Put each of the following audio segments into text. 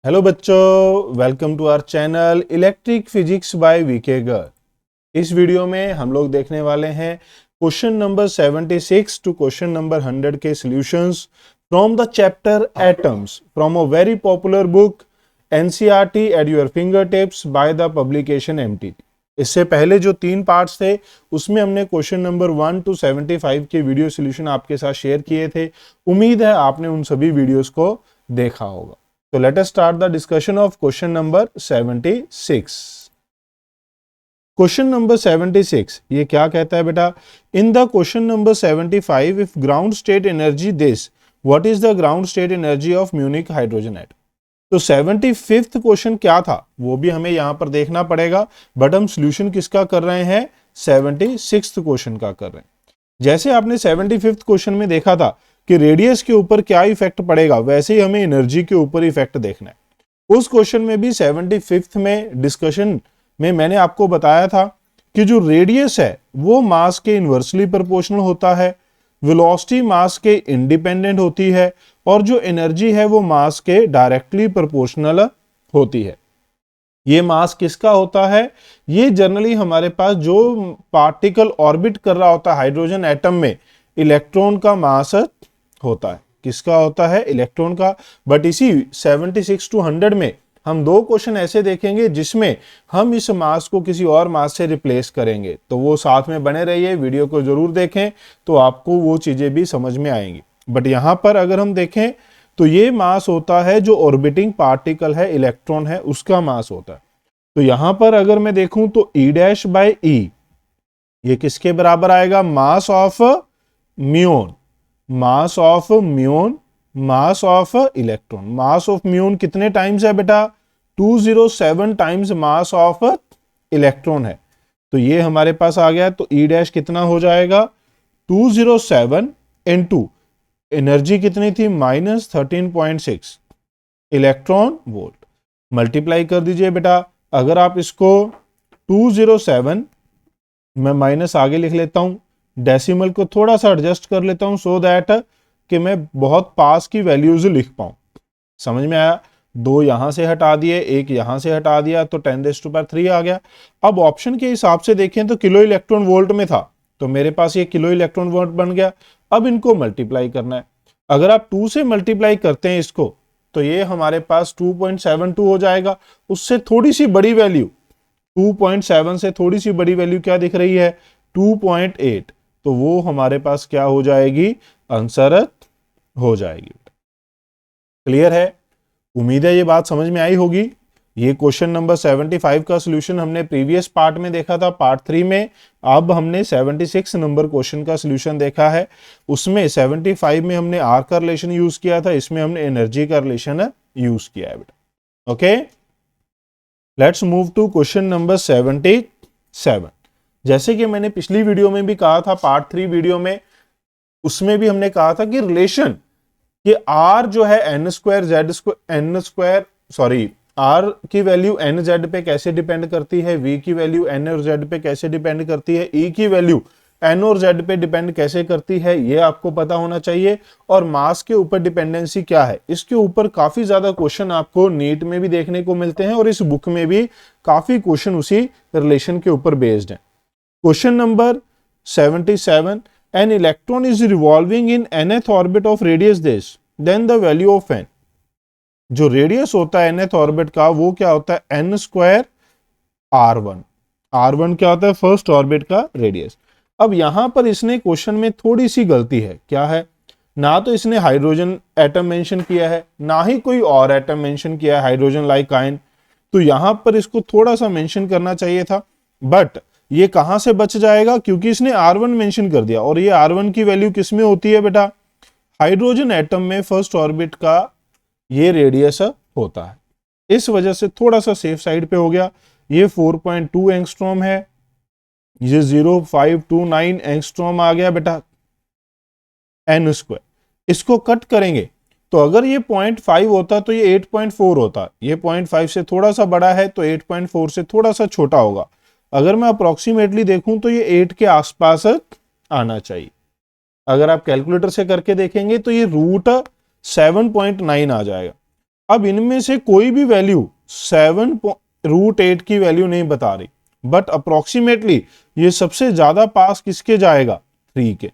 Hello बच्चों, welcome to our channel electric physics by VK Garg. इस video में हम लोग देखने वाले हैं question number 76 to question number 100 के solutions from the chapter atoms from a very popular book NCERT at your finger tips by the publication MTT. इससे पहले जो 3 पार्ट्स थे उसमें हमने क्वेश्चन नंबर 1 टू 75 के वीडियो सॉल्यूशन आपके साथ शेयर किए थे। उम्मीद है आपने उन सभी वीडियोस को देखा होगा। So let us start the discussion of question number 76. Question number 76 ये क्या कहता है बेटा? In the question number 75, if ground state energy this, what is the ground state energy of Munich hydrogen atom? तो 75th question क्या था वो भी हमें यहां पर देखना पड़ेगा, बट हम सोल्यूशन किसका कर रहे हैं? 76th क्वेश्चन का कर रहे हैं। जैसे आपने 75th क्वेश्चन में देखा था कि रेडियस के ऊपर क्या इफेक्ट पड़ेगा, वैसे ही हमें एनर्जी के ऊपर इफेक्ट देखना है। उस क्वेश्चन में भी 75th में डिस्कशन में मैंने आपको बताया था कि जो रेडियस है वो मास के इन्वर्सली प्रोपोर्शनल होता है, वेलोसिटी मास के इंडिपेंडेंट होती है और जो एनर्जी है वो मास के डायरेक्टली प्रोपोर्शनल होती है। ये मास किसका होता है? ये जनरली हमारे पास जो पार्टिकल ऑर्बिट कर रहा होता है हाइड्रोजन एटम में, इलेक्ट्रॉन का मास होता है। किसका होता है? इलेक्ट्रॉन का। बट इसी 76 टू 100 में हम 2 क्वेश्चन ऐसे देखेंगे जिसमें हम इस मास को किसी और मास से रिप्लेस करेंगे। तो वो साथ में बने रहिए, वीडियो को जरूर देखें तो आपको वो चीजें भी समझ में आएंगी। बट यहां पर अगर हम देखें तो ये मास होता है जो ऑर्बिटिंग पार्टिकल है, इलेक्ट्रॉन है, उसका मास होता है। तो यहां पर अगर मैं देखूं तो ई डैश बाय ई ये किसके बराबर आएगा? Mass of muon, mass of muon, mass of electron. Mass of muon कितने टाइम्स है बेटा? 207 टाइम्स मास ऑफ इलेक्ट्रॉन है। तो ये हमारे पास आ गया। तो ई डैश कितना हो जाएगा? 207 इनटू एनर्जी कितनी थी? -13.6 इलेक्ट्रॉन वोल्ट। मल्टीप्लाई कर दीजिए बेटा। अगर आप इसको 207, मैं माइनस आगे लिख लेता हूं, डेसिमल को थोड़ा सा एडजस्ट कर लेता हूं सो दैट कि मैं बहुत पास की वैल्यूज लिख पाऊं। समझ में आया? 2 यहां से हटा दिए, 1 यहां से हटा दिया, तो 10⁻³ आ गया। अब ऑप्शन के हिसाब से देखें तो किलो इलेक्ट्रॉन वोल्ट में था, तो मेरे पास ये किलो इलेक्ट्रॉन वोल्ट बन गया। अब इनको मल्टीप्लाई करना है। अगर आप 2 से मल्टीप्लाई करते हैं इसको तो ये हमारे पास 2.72 हो जाएगा। उससे थोड़ी सी बड़ी वैल्यू 2.7 से थोड़ी सी बड़ी वैल्यू क्या दिख रही है? 2.8। तो वो हमारे पास क्या हो जाएगी? आंसर हो जाएगी। क्लियर है? उम्मीद है ये बात समझ में आई होगी। ये क्वेश्चन नंबर 75 का सॉल्यूशन हमने प्रीवियस पार्ट में देखा था, पार्ट 3 में। अब हमने 76 नंबर क्वेश्चन का सॉल्यूशन देखा है। उसमें 75 में हमने आर का रिलेशन यूज किया था, इसमें हमने एनर्जी का रिलेशन यूज किया है बेटा। Okay, let's move to question number 77। जैसे कि मैंने पिछली वीडियो में भी कहा था, पार्ट 3 वीडियो में, उसमें भी हमने कहा था कि रिलेशन कि आर जो है आर की वैल्यू एन जेड पे कैसे डिपेंड करती है, वी की वैल्यू एन और जेड पे कैसे डिपेंड करती है, ई की वैल्यू एन और जेड पे डिपेंड कैसे करती है, ये आपको पता होना चाहिए। और मास के ऊपर डिपेंडेंसी क्या है, इसके ऊपर काफी ज्यादा क्वेश्चन आपको नीट में भी देखने को मिलते हैं और इस बुक में भी काफी क्वेश्चन उसी रिलेशन के ऊपर बेस्ड है। Question number 77, an electron is revolving in nth orbit of radius this, then the value of n. जो रेडियस होता है nth ऑर्बिट का वो क्या होता है? n² r1। r1 क्या होता है? फर्स्ट ऑर्बिट का रेडियस। अब यहां पर इसने क्वेश्चन में थोड़ी सी गलती है। क्या है? ना तो इसने हाइड्रोजन एटम मेंशन किया है, ना ही कोई और एटम मेंशन किया है हाइड्रोजन लाइक आयन। तो यहां पर इसको थोड़ा सा मेंशन करना चाहिए था, बट ये कहां से बच जाएगा? क्योंकि इसने R1 मेंशन कर दिया, और ये R1 की वैल्यू किस में होती है बेटा? हाइड्रोजन एटम में फर्स्ट ऑर्बिट का ये रेडियस होता है। इस वजह से थोड़ा सा सेफ साइड पे हो गया। ये 4.2 एंगस्ट्रॉम है, ये 0.529 एंगस्ट्रॉम आ गया बेटा n²। इसको कट करेंगे तो अगर ये 0.5 होता तो ये 8.4 होता। ये 0.5 से थोड़ा सा बड़ा है तो 8.4 से थोड़ा सा छोटा होगा। अगर मैं अप्रोक्सीमेटली देखूं तो ये 8 के आसपास आना चाहिए। अगर आप कैलकुलेटर से करके देखेंगे तो ये √7.9 आ जाएगा। अब इनमें से कोई भी वैल्यू 7√8 की वैल्यू नहीं बता रही, बट अप्रोक्सीमेटली ये सबसे ज्यादा पास किसके जाएगा? 3 के।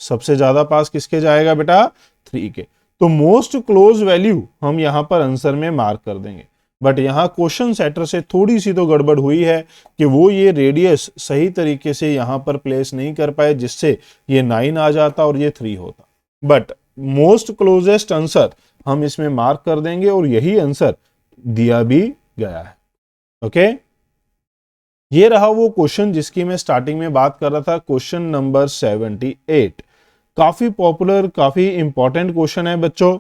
सबसे ज्यादा पास किसके जाएगा बेटा? 3 के। तो मोस्ट क्लोज वैल्यू हम यहां पर आंसर में मार्क कर देंगे। बट यहां क्वेश्चन सेटर से थोड़ी सी तो गड़बड़ हुई है कि वो ये रेडियस सही तरीके से यहां पर प्लेस नहीं कर पाए, जिससे ये 9 आ जाता और ये 3 होता। बट मोस्ट क्लोजेस्ट आंसर हम इसमें मार्क कर देंगे और यही आंसर दिया भी गया है। ओके, ये रहा वो क्वेश्चन जिसकी मैं स्टार्टिंग में बात कर रहा था, क्वेश्चन नंबर 78। काफी पॉपुलर, काफी इंपॉर्टेंट क्वेश्चन है बच्चों।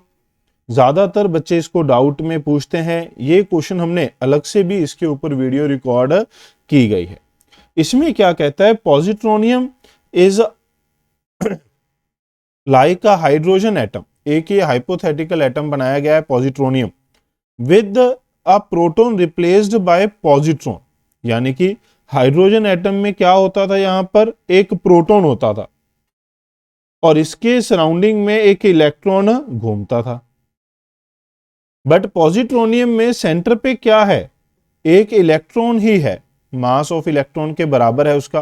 ज्यादातर बच्चे इसको डाउट में पूछते हैं। ये क्वेश्चन हमने अलग से भी इसके ऊपर वीडियो रिकॉर्ड की गई है। इसमें क्या कहता है? Positronium is like a hydrogen atom. एक ये हाइपोथेटिकल एटम बनाया गया है positronium, with a proton replaced by positron. यानी कि हाइड्रोजन एटम में क्या होता था? यहां पर एक प्रोटॉन होता था और इसके सराउंडिंग में एक इलेक्ट्रॉन घूमता था। बट पॉजिट्रोनियम में सेंटर पे क्या है? एक इलेक्ट्रॉन ही है, मास ऑफ इलेक्ट्रॉन के बराबर है उसका।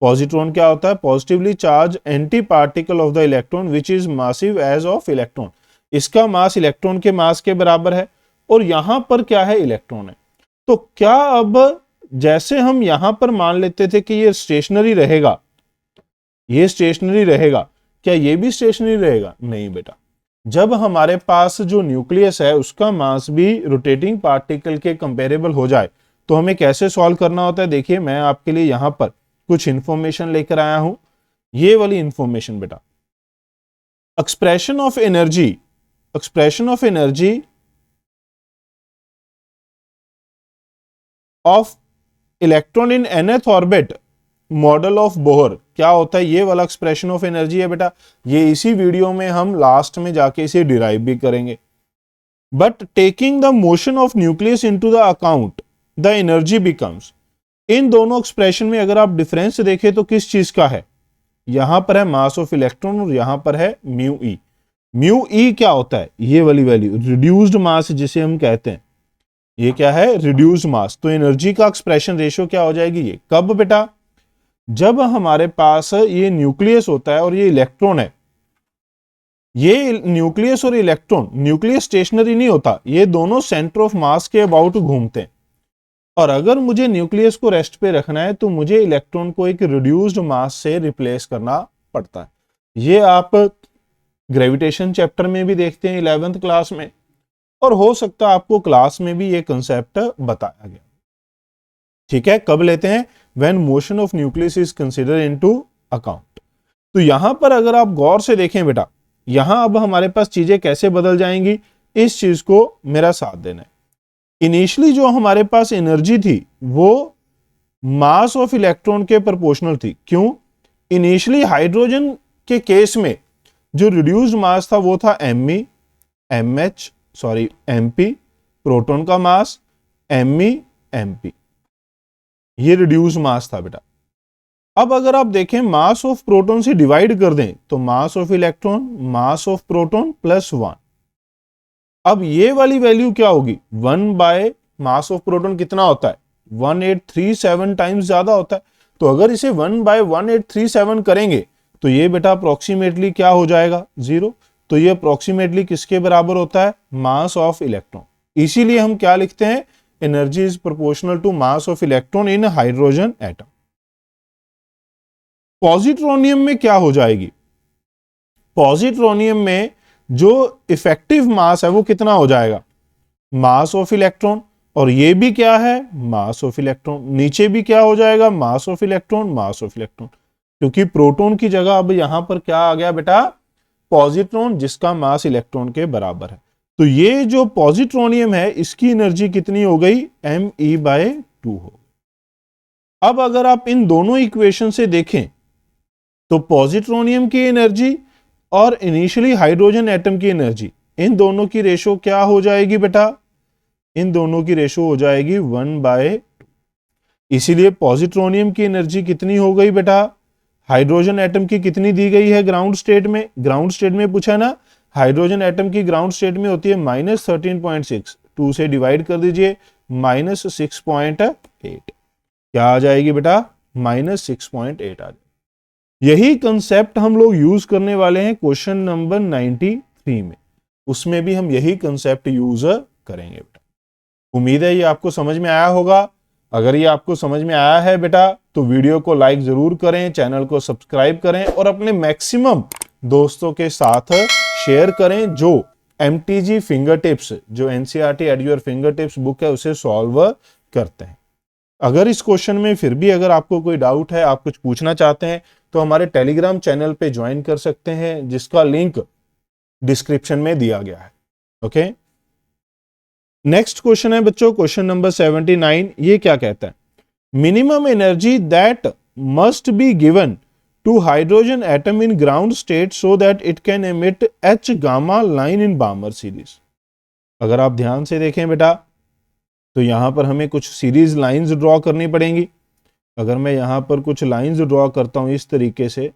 पॉजिट्रॉन क्या होता है? Positively charge anti particle of the electron which is massive as of electron. इसका मास इलेक्ट्रॉन के मास के बराबर है और यहां पर क्या है? इलेक्ट्रॉन है। तो क्या अब जैसे हम यहां पर मान लेते थे कि ये स्टेशनरी रहेगा, ये स्टेशनरी रहेगा, क्या ये भी स्टेशनरी रहेगा? नहीं बेटा। जब हमारे पास जो न्यूक्लियस है उसका मास भी रोटेटिंग पार्टिकल के कंपेरेबल हो जाए तो हमें कैसे सॉल्व करना होता है? देखिए, मैं आपके लिए यहां पर कुछ इंफॉर्मेशन लेकर आया हूं। ये वाली इंफॉर्मेशन बेटा, expression of energy, expression of energy of electron in nth orbit model of Bohr. क्या होता है? ये वाला एक्सप्रेशन ऑफ एनर्जी है बेटा। ये इसी वीडियो में हम लास्ट में जाके इसे डिराइव भी करेंगे। But taking the motion of nucleus into the account the energy becomes. इन दोनों एक्सप्रेशन में अगर आप डिफरेंस देखें तो किस चीज का है? यहां पर है मास ऑफ इलेक्ट्रॉन और यहां पर है म्यू ई। म्यू ई क्या होता है? ये वाली वैल्यू रिड्यूस्ड मास जिसे हम कहते हैं। ये क्या है? रिड्यूस्ड मास। तो एनर्जी का एक्सप्रेशन रेशियो क्या हो जाएगी? ये कब बेटा? जब हमारे पास ये न्यूक्लियस होता है और ये इलेक्ट्रॉन है। ये न्यूक्लियस और इलेक्ट्रॉन, न्यूक्लियस स्टेशनरी नहीं होता, ये दोनों सेंटर ऑफ मास के अबाउट घूमते हैं। और अगर मुझे न्यूक्लियस को रेस्ट पे रखना है तो मुझे इलेक्ट्रॉन को एक रिड्यूस्ड मास से रिप्लेस करना पड़ता है। ये आप ग्रेविटेशन चैप्टर में भी देखते हैं 11th क्लास में, और हो सकता है आपको क्लास में भी ये कंसेप्ट बताया गया। ठीक है, कब लेते हैं? When motion of nucleus is consider into account. तो यहां पर अगर आप गौर से देखें बेटा, यहां अब हमारे पास चीजें कैसे बदल जाएंगी, इस चीज को मेरा साथ देना है। इनिशियली जो हमारे पास एनर्जी थी वो मास ऑफ इलेक्ट्रॉन के प्रोपोर्शनल थी। क्यों? इनिशियली हाइड्रोजन के केस में जो रिड्यूस्ड मास था वो था m e, m h, sorry m p. Proton का मास एमई, एमपी, ये रिड्यूस मास था बेटा। अब अगर आप देखें मास ऑफ प्रोटॉन से डिवाइड कर दें तो mass of electron, mass of proton plus 1। अब ये वाली वैल्यू क्या होगी? 1 बाय मास ऑफ प्रोटॉन कितना होता है? 1837 टाइम्स ज्यादा होता है। तो अगर इसे 1 बाय 1837 करेंगे तो ये बेटा अप्रोक्सीमेटली क्या हो जाएगा? 0। तो ये अप्रोक्सीमेटली किसके बराबर होता है? Mass of electron. इसीलिए हम क्या लिखते हैं? Energy is proportional to mass of electron in hydrogen atom. Positronium में क्या हो जाएगी? पॉजिट्रोनियम में जो इफेक्टिव मास है वो कितना हो जाएगा? मास ऑफ इलेक्ट्रॉन, और ये भी क्या है? Mass of electron. नीचे भी क्या हो जाएगा? मास of electron, mass of electron. क्योंकि प्रोटॉन की जगह अब यहां पर क्या आ गया बेटा? पॉजिट्रॉन, जिसका मास इलेक्ट्रॉन के बराबर है। तो ये जो पॉजिट्रोनियम है इसकी एनर्जी कितनी हो गई? me/2 हो। अब अगर आप इन दोनों इक्वेशन से देखें तो पॉजिट्रोनियम की एनर्जी और इनिशियली हाइड्रोजन एटम की एनर्जी, इन दोनों की रेशो क्या हो जाएगी बेटा? इन दोनों की रेशो हो जाएगी 1/2। इसीलिए पॉजिट्रोनियम की एनर्जी कितनी हो गई बेटा? हाइड्रोजन एटम की कितनी दी गई है ग्राउंड स्टेट में? ग्राउंड स्टेट में पूछा ना हाइड्रोजन एटम की ग्राउंड स्टेट में होती है -13.6, 2 से डिवाइड कर दीजिए, -6.8 क्या आ जाएगी बेटा, -6.8 आ जाएगी। यही कंसेप्ट हम लोग यूज करने वाले हैं क्वेश्चन नंबर 93 में, उसमें भी हम यही कंसेप्ट यूज करेंगे बेटा। उम्मीद है ये आपको समझ में आया होगा। अगर ये आपको समझ में आया है बेटा तो वीडियो को लाइक जरूर करें, चैनल को सब्सक्राइब करें और अपने मैक्सिमम दोस्तों के साथ शेयर करें जो MTG फिंगर टिप्स, जो NCERT eight your finger tips book है उसे सॉल्व करते हैं। अगर इस क्वेश्चन में फिर भी अगर आपको कोई डाउट है, आप कुछ पूछना चाहते हैं, तो हमारे टेलीग्राम चैनल पे ज्वाइन कर सकते हैं, जिसका लिंक डिस्क्रिप्शन में दिया गया है। ओके, नेक्स्ट क्वेश्चन है बच्चों क्वेश्चन नंबर 79। ये क्या कहता है, minimum energy that must be given to hydrogen atom in ground state so that it can emit H gamma line in Balmer series. अगर आप ध्यान से देखें बेटा तो यहां पर हमें कुछ सीरीज लाइंस ड्रॉ करनी पड़ेंगी। अगर मैं यहां पर कुछ लाइंस ड्रॉ करता हूं इस तरीके से,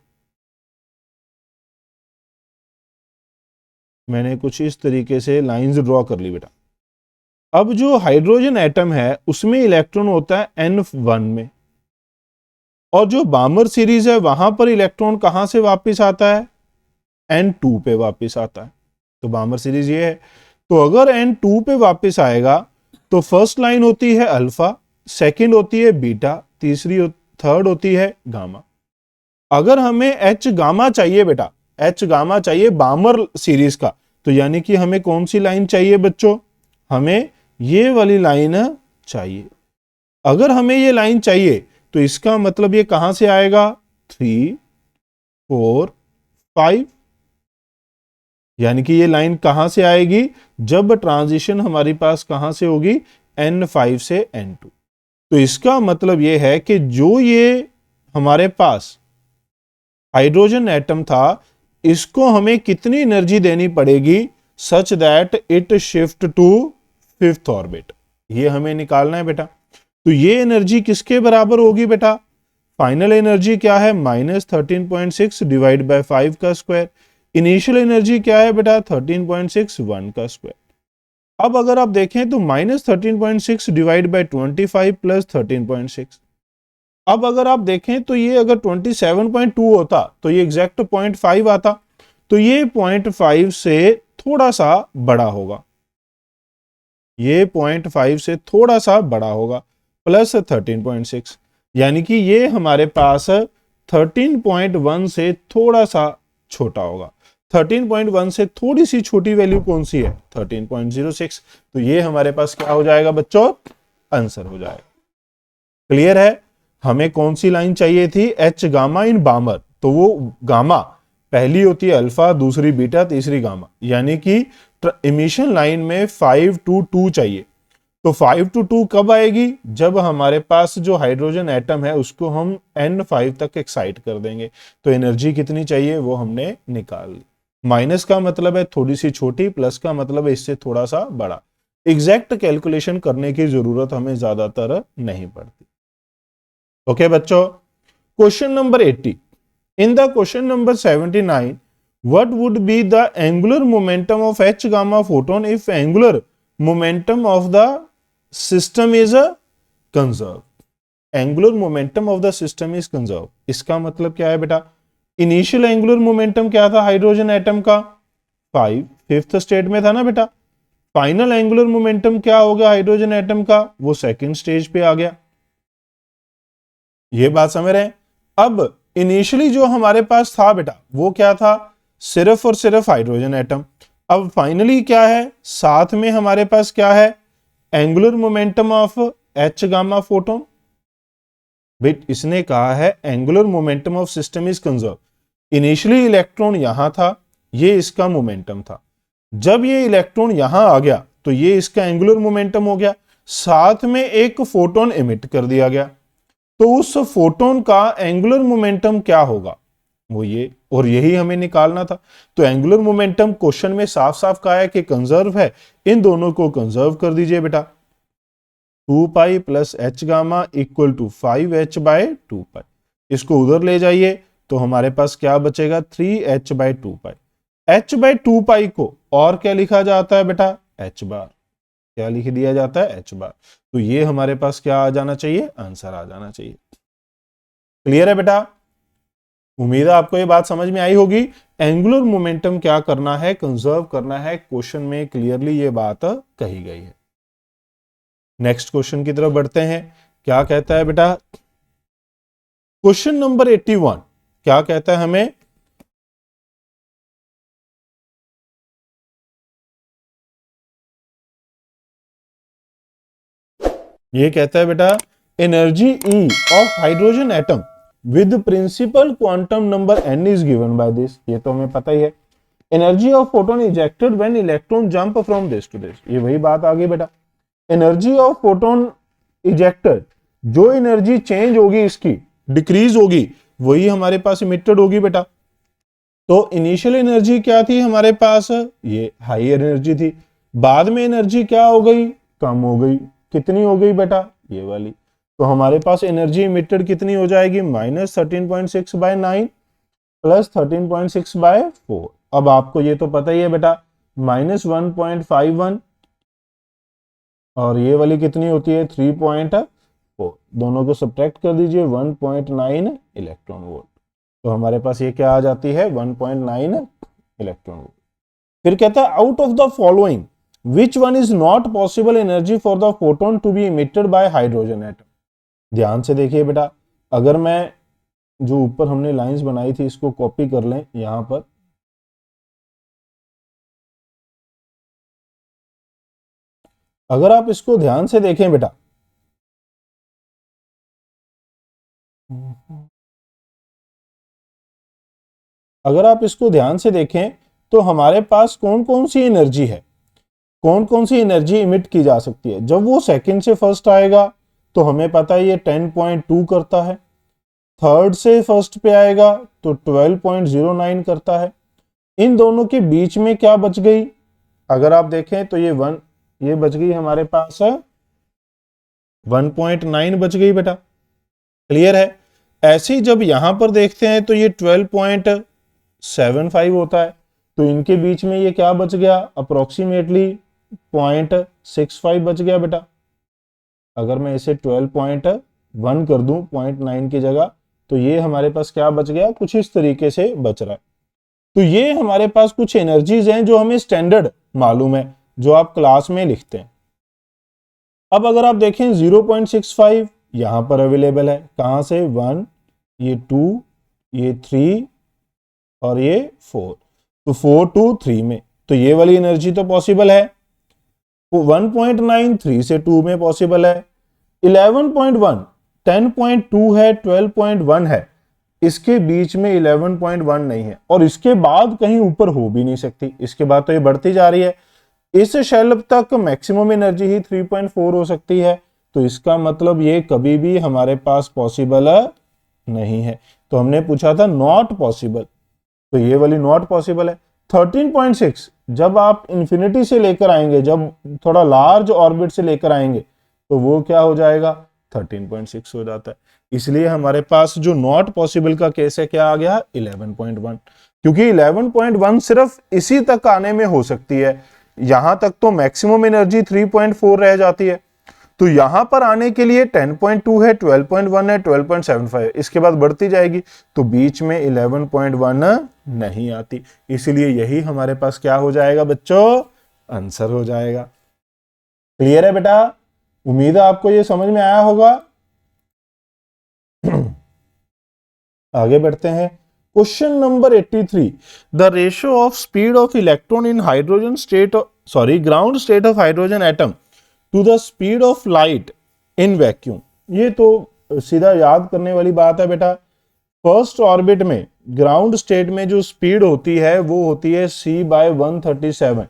मैंने कुछ इस तरीके से लाइंस ड्रॉ कर ली बेटा। अब जो हाइड्रोजन एटम है उसमें इलेक्ट्रॉन होता है N1 में, और जो बामर सीरीज है वहां पर इलेक्ट्रॉन कहां से वापस आता है, N2 पे वापस आता है। तो बामर सीरीज ये है। तो अगर N2 पे वापस आएगा तो फर्स्ट लाइन होती है अल्फा, सेकंड होती है बीटा, थर्ड होती है गामा। अगर हमें H गामा चाहिए बेटा, H गामा चाहिए बामर सीरीज का, तो यानी कि हमें कौन सी लाइन चाहिए बच्चों, हमें ये वाली लाइन चाहिए। अगर हमें ये लाइन चाहिए तो इसका मतलब ये कहां से आएगा, 3, 4, 5, यानी कि ये लाइन कहां से आएगी, जब ट्रांजिशन हमारे पास कहां से होगी, N5 से N2। तो इसका मतलब ये है कि जो ये हमारे पास हाइड्रोजन एटम था, इसको हमें कितनी एनर्जी देनी पड़ेगी such that it shift to 5th orbit, ये हमें निकालना है बेटा। तो ये एनर्जी किसके बराबर होगी बेटा, फाइनल एनर्जी क्या है, -13.6 डिवाइड बाय 5 का स्क्वायर। इनिशियल एनर्जी क्या है बेटा, 13.6 1 का स्क्वायर। अब अगर आप देखें तो -13.6 डिवाइड बाय 25 प्लस 13.6। अब अगर आप देखें तो ये अगर 27.2 होता तो ये एग्जैक्ट 0.5 आता, तो ये 0.5 से थोड़ा सा बड़ा होगा, ये 0.5 से थोड़ा सा बड़ा होगा, प्लस 13.6, यानी कि ये हमारे पास 13.1 से थोड़ा सा छोटा होगा। 13.1 से थोड़ी सी छोटी वैल्यू कौन सी है, 13.06। तो ये हमारे पास क्या हो जाएगा बच्चों, आंसर हो जाएगा। क्लियर है, हमें कौन सी लाइन चाहिए थी, H गामा इन बामर, तो वो गामा पहली होती है अल्फा, दूसरी बीटा, तीसरी गामा, यानी कि इमिशन लाइन में 5 to 2 चाहिए। तो 5 to 2 कब आएगी, जब हमारे पास जो हाइड्रोजन एटम है उसको हम N5 तक एक्साइट कर देंगे। तो एनर्जी कितनी चाहिए वो हमने निकाल ली। माइनस का मतलब है थोड़ी सी छोटी, प्लस का मतलब है इससे थोड़ा सा बड़ा। एग्जैक्ट कैलकुलेशन करने की जरूरत हमें ज्यादातर नहीं पड़ती। ओके बच्चों, question number 80। In the question number 79, what would be the angular momentum of H gamma photon if angular momentum of the system is conserved? Angular momentum of the system is conserved। इसका मतलब क्या है बेटा, initial angular momentum क्या था hydrogen atom का, 5, 5th state में था ना बेटा। फाइनल एंगुलर मोमेंटम क्या हो गया हाइड्रोजन एटम का, वो सेकंड स्टेज पे आ गया। ये बात समझ रहे हैं। अब इनिशियली जो हमारे पास था बेटा वो क्या था, सिर्फ और सिर्फ हाइड्रोजन एटम। अब फाइनली क्या है, साथ में हमारे पास क्या है, angular momentum of H gamma photon. But इसने कहा है angular momentum of system is conserve. Initially electron यहां था, ये इसका मोमेंटम था। जब ये इलेक्ट्रॉन यहां आ गया तो ये इसका एंगुलर मोमेंटम हो गया, साथ में एक फोटोन एमिट कर दिया गया। तो उस फोटोन का एंगुलर मोमेंटम क्या होगा, वो ये, और यही हमें निकालना था। तो एंगुलर मोमेंटम क्वेश्चन में साफ साफ कहा है कि कंजर्व है, इन दोनों को कंजर्व कर दीजिए बेटा। 2 pi plus H gamma equal to 5H by 2 pi. इसको उधर ले जाइए तो हमारे पास क्या बचेगा, 3H बाय 2 पाई। h/2 को और क्या लिखा जाता है बेटा, h बार, क्या लिख दिया जाता है, h बार। तो ये हमारे पास क्या आ जाना चाहिए, आंसर आ जाना चाहिए। क्लियर है बेटा, उम्मीद है आपको ये बात समझ में आई होगी। एंगुलर मोमेंटम क्या करना है, कंजर्व करना है, क्वेश्चन में क्लियरली ये बात कही गई है। नेक्स्ट क्वेश्चन की तरफ बढ़ते हैं। क्या कहता है बेटा, क्वेश्चन नंबर 81 क्या कहता है हमें, ये कहता है बेटा energy E of hydrogen atom with principal quantum number n is given by this. ये तो हमें पता ही है। Energy of photon ejected when electron jump from this to this, ये वही बात आ गई बेटा। एनर्जी ऑफ फोटोन इजेक्टेड, जो एनर्जी चेंज होगी इसकी, डिक्रीज होगी, वही हमारे पास इमिटेड होगी बेटा। तो इनिशियल एनर्जी क्या थी हमारे पास, ये हाई एनर्जी थी। बाद में एनर्जी क्या हो गई, कम हो गई। कितनी हो गई बेटा, ये वाली। तो हमारे पास एनर्जी इमिटेड कितनी हो जाएगी, -13.6/9 प्लस 13.6/4। अब आपको ये तो पता ही है बेटा, -1.51 और ये वाली कितनी होती है 3.4, दोनों को सब्ट्रैक्ट कर दीजिए 1.9 इलेक्ट्रॉन वोल्ट। तो हमारे पास ये क्या आ जाती है 1.9 इलेक्ट्रॉन वोल्ट। फिर कहता है out of the following which one is not possible energy for the photon to be emitted by hydrogen atom. ध्यान से देखिए बेटा, अगर मैं जो ऊपर हमने लाइंस बनाई थी इसको कॉपी कर लें यहां पर, अगर आप इसको ध्यान से देखें बेटा, अगर आप इसको ध्यान से देखें तो हमारे पास कौन कौन सी एनर्जी है, कौन कौन सी एनर्जी इमिट की जा सकती है। जब वो सेकंड से फर्स्ट आएगा तो हमें पता है ये 10.2 करता है, थर्ड से फर्स्ट पे आएगा तो 12.09 करता है। इन दोनों के बीच में क्या बच गई, अगर आप देखें तो ये बच गई हमारे पास 1.9 बच गई बेटा। क्लियर है। ऐसे ही जब यहां पर देखते हैं तो ये 12.75 होता है, तो इनके बीच में ये क्या बच गया, अप्रोक्सीमेटली 0.65 बच गया बेटा। अगर मैं इसे 12.1 कर दूं 0.9 की जगह, तो ये हमारे पास क्या बच गया, कुछ इस तरीके से बच रहा है। तो ये हमारे पास कुछ एनर्जीज हैं जो हमें स्टैंडर्ड मालूम है, जो आप क्लास में लिखते हैं। अब अगर आप देखें 0.65 यहां पर अवेलेबल है, कहां से, 1, ये 2, ये 3 और ये 4, तो 4 2 3 में, तो ये वाली एनर्जी तो पॉसिबल है। 1.93 से 2 में पॉसिबल है। 11.1 10.2 है, 12.1 है, इसके बीच में 11.1 नहीं है, और इसके बाद कहीं ऊपर हो भी नहीं सकती, इसके बाद तो ये बढ़ती जा रही है। इस शेल तक मैक्सिमम एनर्जी ही 3.4 हो सकती है, तो इसका मतलब ये कभी भी हमारे पास पॉसिबल नहीं है। तो हमने पूछा था नॉट पॉसिबल, तो ये वाली नॉट पॉसिबल है। 13.6 जब आप इंफिनिटी से लेकर आएंगे, जब थोड़ा लार्ज ऑर्बिट से लेकर आएंगे, तो वो क्या हो जाएगा 13.6 हो जाता है। इसलिए हमारे पास जो नॉट पॉसिबल का केस है क्या आ गया 11.1, क्योंकि 11.1 सिर्फ इसी तक आने में हो सकती है। यहां तक तो मैक्सिमम एनर्जी 3.4 रह जाती है, तो यहां पर आने के लिए 10.2 है, 12.1 है, 12.75, इसके बाद बढ़ती जाएगी, तो बीच में 11.1 नहीं आती। इसलिए यही हमारे पास क्या हो जाएगा बच्चों, आंसर हो जाएगा। क्लियर है बेटा, उम्मीद है आपको ये समझ में आया होगा। आगे बढ़ते हैं। Question number 83, the ratio of speed of electron in hydrogen state, ground state of hydrogen atom to the speed of light in vacuum. ये तो सीधा याद करने वाली बात है बेटा। फर्स्ट ऑर्बिट में ग्राउंड स्टेट में जो स्पीड होती है वो होती है c/137।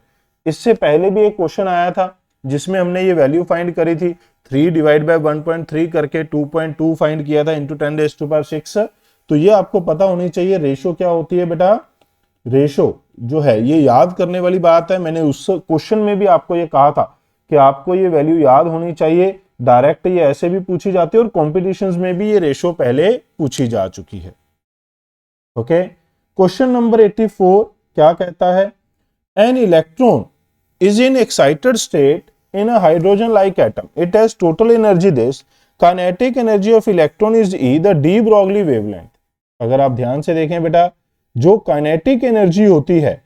इससे पहले भी एक क्वेश्चन आया था जिसमें हमने ये वैल्यू फाइंड करी थी, 3/1.3 करके 2.2 फाइंड किया था इंटू 10⁶। तो ये आपको पता होनी चाहिए रेशो क्या होती है बेटा। रेशो जो है ये याद करने वाली बात है। मैंने उस क्वेश्चन में भी आपको ये कहा था कि आपको ये वैल्यू याद होनी चाहिए। डायरेक्ट ये ऐसे भी पूछी जाती है और कॉम्पिटिशंस में भी ये रेशो पहले पूछी जा चुकी है। ओके, क्वेश्चन नंबर 84, क्या कहता है, an electron is in excited state in a hydrogen like atom. It has total energy this. Kinetic energy of electron is E, the de Broglie wavelength. अगर आप ध्यान से देखें बेटा, जो काइनेटिक एनर्जी होती है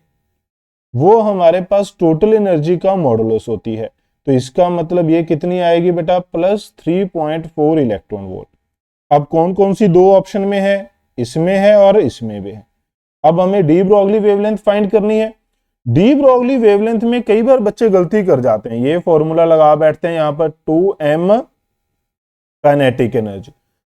वो हमारे पास टोटल एनर्जी का मॉडुलस होती है, तो इसका मतलब ये कितनी आएगी बेटा, प्लस 3.4 इलेक्ट्रॉन वोल्ट। अब कौन कौन सी दो ऑप्शन में है, इसमें है और इसमें भी है। अब हमें डी ब्रॉगली वेवलेंथ फाइंड करनी है। डी ब्रॉगली वेवलेंथ में कई बार बच्चे गलती कर जाते हैं, ये फॉर्मूला लगा बैठते हैं यहां पर 2m काइनेटिक एनर्जी,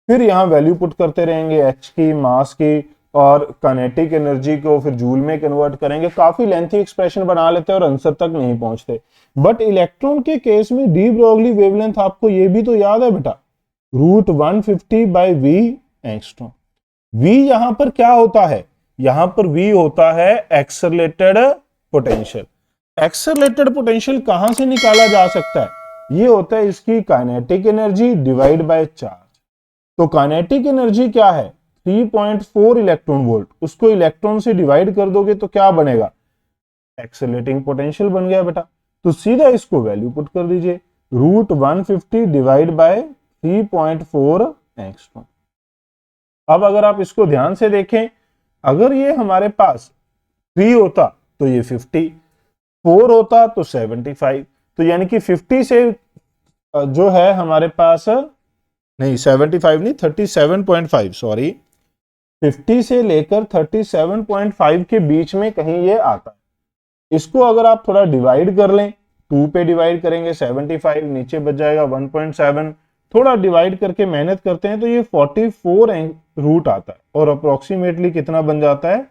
फिर यहां वैल्यू पुट करते रहेंगे h की, मास की, और काइनेटिक एनर्जी को फिर जूल में कन्वर्ट करेंगे, काफी लेंथी एक्सप्रेशन बना लेते हैं और आंसर तक नहीं पहुंचते। बट इलेक्ट्रॉन के केस में डी ब्रॉगली वेवलेंथ आपको ये भी तो याद है बेटा, √150/v एंगस्ट्रॉम। v यहां पर क्या होता है, यहां पर v होता है एक्सेलरेटेड पोटेंशियल। एक्सेलरेटेड पोटेंशियल कहां से निकाला जा सकता है, ये होता है इसकी kinetic energy divide by charge. तो काइनेटिक एनर्जी क्या है, 3.4 इलेक्ट्रॉन वोल्ट, उसको इलेक्ट्रॉन से डिवाइड कर दोगे तो क्या बनेगा, एक्सेलरेटिंग पोटेंशियल बन गया बेटा। तो सीधा इसको वैल्यू पुट कर दीजिए, √150 डिवाइड बाय 3.4 एंगस्ट्रॉम। अब अगर आप इसको ध्यान से देखें, अगर ये हमारे पास 3 होता तो ये 50, 4 होता तो 75, तो यानी कि 50 से जो है हमारे पास, नहीं 75 नहीं 37.5, सॉरी 50 से लेकर 37.5 के बीच में कहीं ये आता है। इसको अगर आप थोड़ा डिवाइड कर लें, 2 पे डिवाइड करेंगे 75, नीचे बच जाएगा 1.7, थोड़ा डिवाइड करके मेहनत करते हैं तो ये 44 रूट आता है, और अप्रोक्सीमेटली कितना बन जाता है,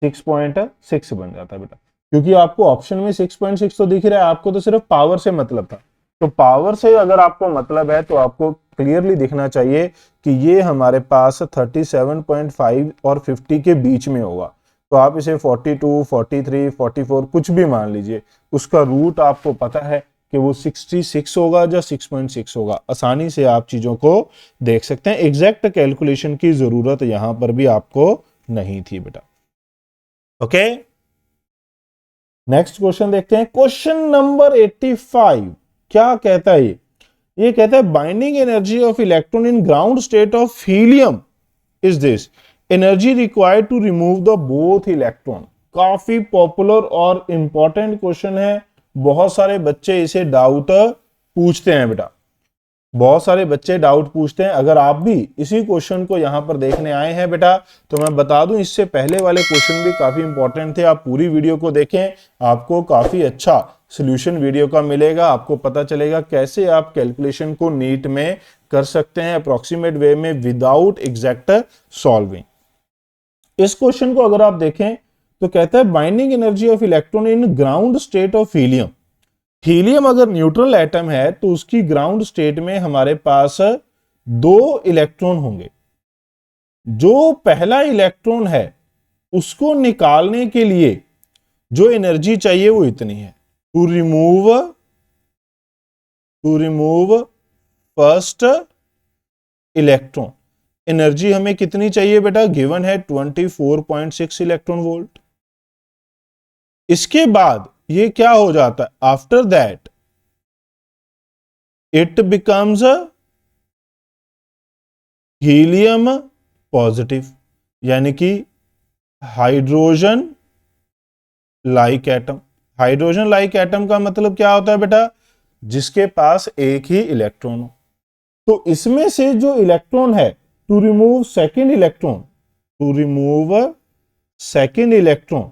6.6 बन जाता है बेटा। क्योंकि आपको ऑप्शन में 6.6 तो दिख रहा है, आपको तो सिर्फ पावर से मतलब था, तो पावर से अगर आपको मतलब है तो आपको क्लियरली दिखना चाहिए कि ये हमारे पास 37.5 और 50 के बीच में होगा। तो आप इसे 42, 43, 44 कुछ भी मान लीजिए, उसका रूट आपको पता है कि वो 66 होगा या 6.6 होगा। आसानी से आप चीजों को देख सकते हैं, एग्जैक्ट कैलकुलेशन की जरूरत यहां पर भी आपको नहीं थी बेटा। ओके, नेक्स्ट क्वेश्चन देखते हैं, क्वेश्चन नंबर 85 क्या कहता है, ये कहता है binding energy of electron in ground state of helium is this, energy required to remove the both electron. काफी पॉपुलर और इंपॉर्टेंट क्वेश्चन है, बहुत सारे बच्चे इसे डाउट पूछते हैं बेटा, बहुत सारे बच्चे डाउट पूछते हैं। अगर आप भी इसी क्वेश्चन को यहां पर देखने आए हैं बेटा, तो मैं बता दूं इससे पहले वाले क्वेश्चन भी काफी इंपॉर्टेंट थे, आप पूरी वीडियो को देखें, आपको काफी अच्छा सॉल्यूशन वीडियो का मिलेगा, आपको पता चलेगा कैसे आप कैलकुलेशन को नीट में कर सकते हैं अप्रोक्सीमेट वे में विदाउट एग्जैक्ट सॉल्विंग। इस क्वेश्चन को अगर आप देखें तो कहता है binding energy of electron in ground state of helium. Helium अगर न्यूट्रल एटम है तो उसकी ग्राउंड स्टेट में हमारे पास 2 इलेक्ट्रॉन होंगे। जो पहला इलेक्ट्रॉन है उसको निकालने के लिए जो एनर्जी चाहिए वो इतनी है, to remove first electron. Energy हमें कितनी चाहिए बेटा, गिवन है 24.6 इलेक्ट्रॉन वोल्ट। इसके बाद ये क्या हो जाता है, after that it becomes helium positive, यानी कि hydrogen like atom. Hydrogen like atom का मतलब क्या होता है बेटा, जिसके पास एक ही इलेक्ट्रॉन हो। तो इसमें से जो इलेक्ट्रॉन है, टू रिमूव सेकेंड इलेक्ट्रॉन,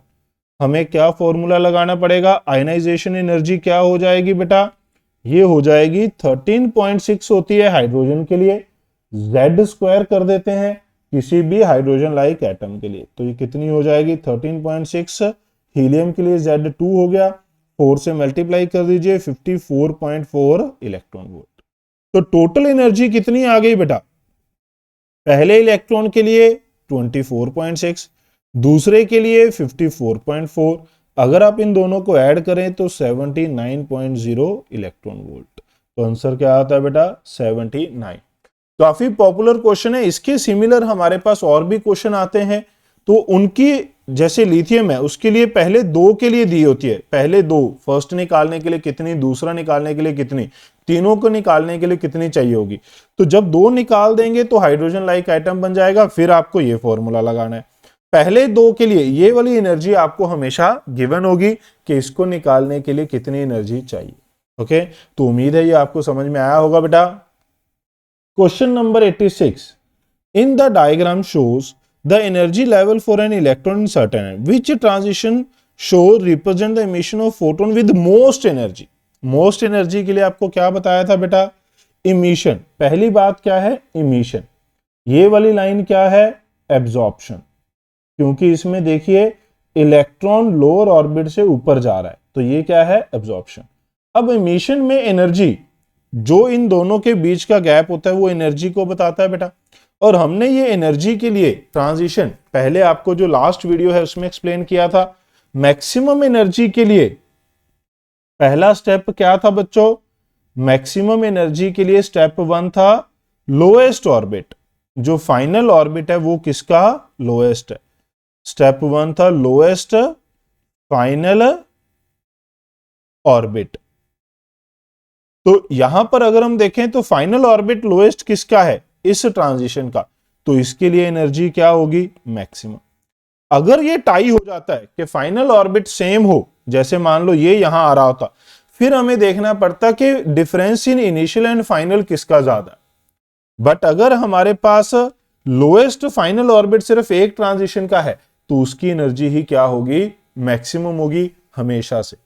हमें क्या फॉर्मूला लगाना पड़ेगा, आयनाइजेशन एनर्जी क्या हो जाएगी बेटा, ये हो जाएगी 13.6 होती है हाइड्रोजन के लिए, Z² कर देते हैं किसी भी हाइड्रोजन लाइक एटम के लिए, तो ये कितनी हो जाएगी 13.6, हीलियम के लिए Z2 हो गया, 4 से मल्टीप्लाई कर दीजिए 54.4 इलेक्ट्रॉन वोल्ट। तो टोटल एनर्जी कितनी आ गई बेटा, पहले इलेक्ट्रॉन के लिए 24.6, दूसरे के लिए 54.4, अगर आप इन दोनों को ऐड करें तो 79.0 इलेक्ट्रॉन वोल्ट। तो आंसर क्या आता है बेटा, 79। काफी पॉपुलर क्वेश्चन है, इसके सिमिलर हमारे पास और भी क्वेश्चन आते हैं। तो उनकी जैसे लिथियम है उसके लिए पहले 2 के लिए दी होती है, पहले 2, फर्स्ट निकालने के लिए कितनी, दूसरा निकालने के लिए कितनी, तीनों को निकालने के लिए कितनी चाहिए होगी। तो जब 2 निकाल देंगे तो हाइड्रोजन लाइक एटम बन जाएगा। फिर आपको ये फॉर्मूला लगाना है, पहले 2 के लिए ये वाली एनर्जी आपको हमेशा गिवन होगी कि इसको निकालने के लिए कितनी एनर्जी चाहिए। ओके, तो उम्मीद है ये आपको समझ में आया होगा बेटा। Question number 86, in the diagram shows the energy level for an electron in certain which transition show represent the emission of photon with most energy। most energy के लिए आपको क्या बताया था बेटा, emission। पहली बात क्या है, emission। ये वाली लाइन क्या है, absorption, क्योंकि इसमें देखिए इलेक्ट्रॉन लोअर ऑर्बिट से ऊपर जा रहा है, तो ये क्या है, absorption। अब emission में एनर्जी, जो इन दोनों के बीच का गैप होता है वो एनर्जी को बताता है बेटा। और हमने ये एनर्जी के लिए ट्रांजिशन पहले आपको जो लास्ट वीडियो है उसमें एक्सप्लेन किया था। मैक्सिमम एनर्जी के लिए पहला स्टेप क्या था बच्चों, मैक्सिमम एनर्जी के लिए स्टेप 1 था लोएस्ट ऑर्बिट। जो फाइनल ऑर्बिट है वो किसका, लोएस्ट है। स्टेप 1 था लोएस्ट फाइनल ऑर्बिट। तो यहां पर अगर हम देखें तो फाइनल ऑर्बिट लोएस्ट किसका है, इस ट्रांजिशन का, तो इसके लिए एनर्जी क्या होगी, मैक्सिमम। अगर ये टाई हो जाता है कि फाइनल ऑर्बिट सेम हो, जैसे मान लो ये यहां आ रहा होता, फिर हमें देखना पड़ता कि difference in initial and final किसका ज्यादा है। बट अगर हमारे पास लोएस्ट फाइनल ऑर्बिट सिर्फ एक ट्रांजिशन का है तो उसकी एनर्जी ही क्या होगी, मैक्सिमम होगी हमेशा से।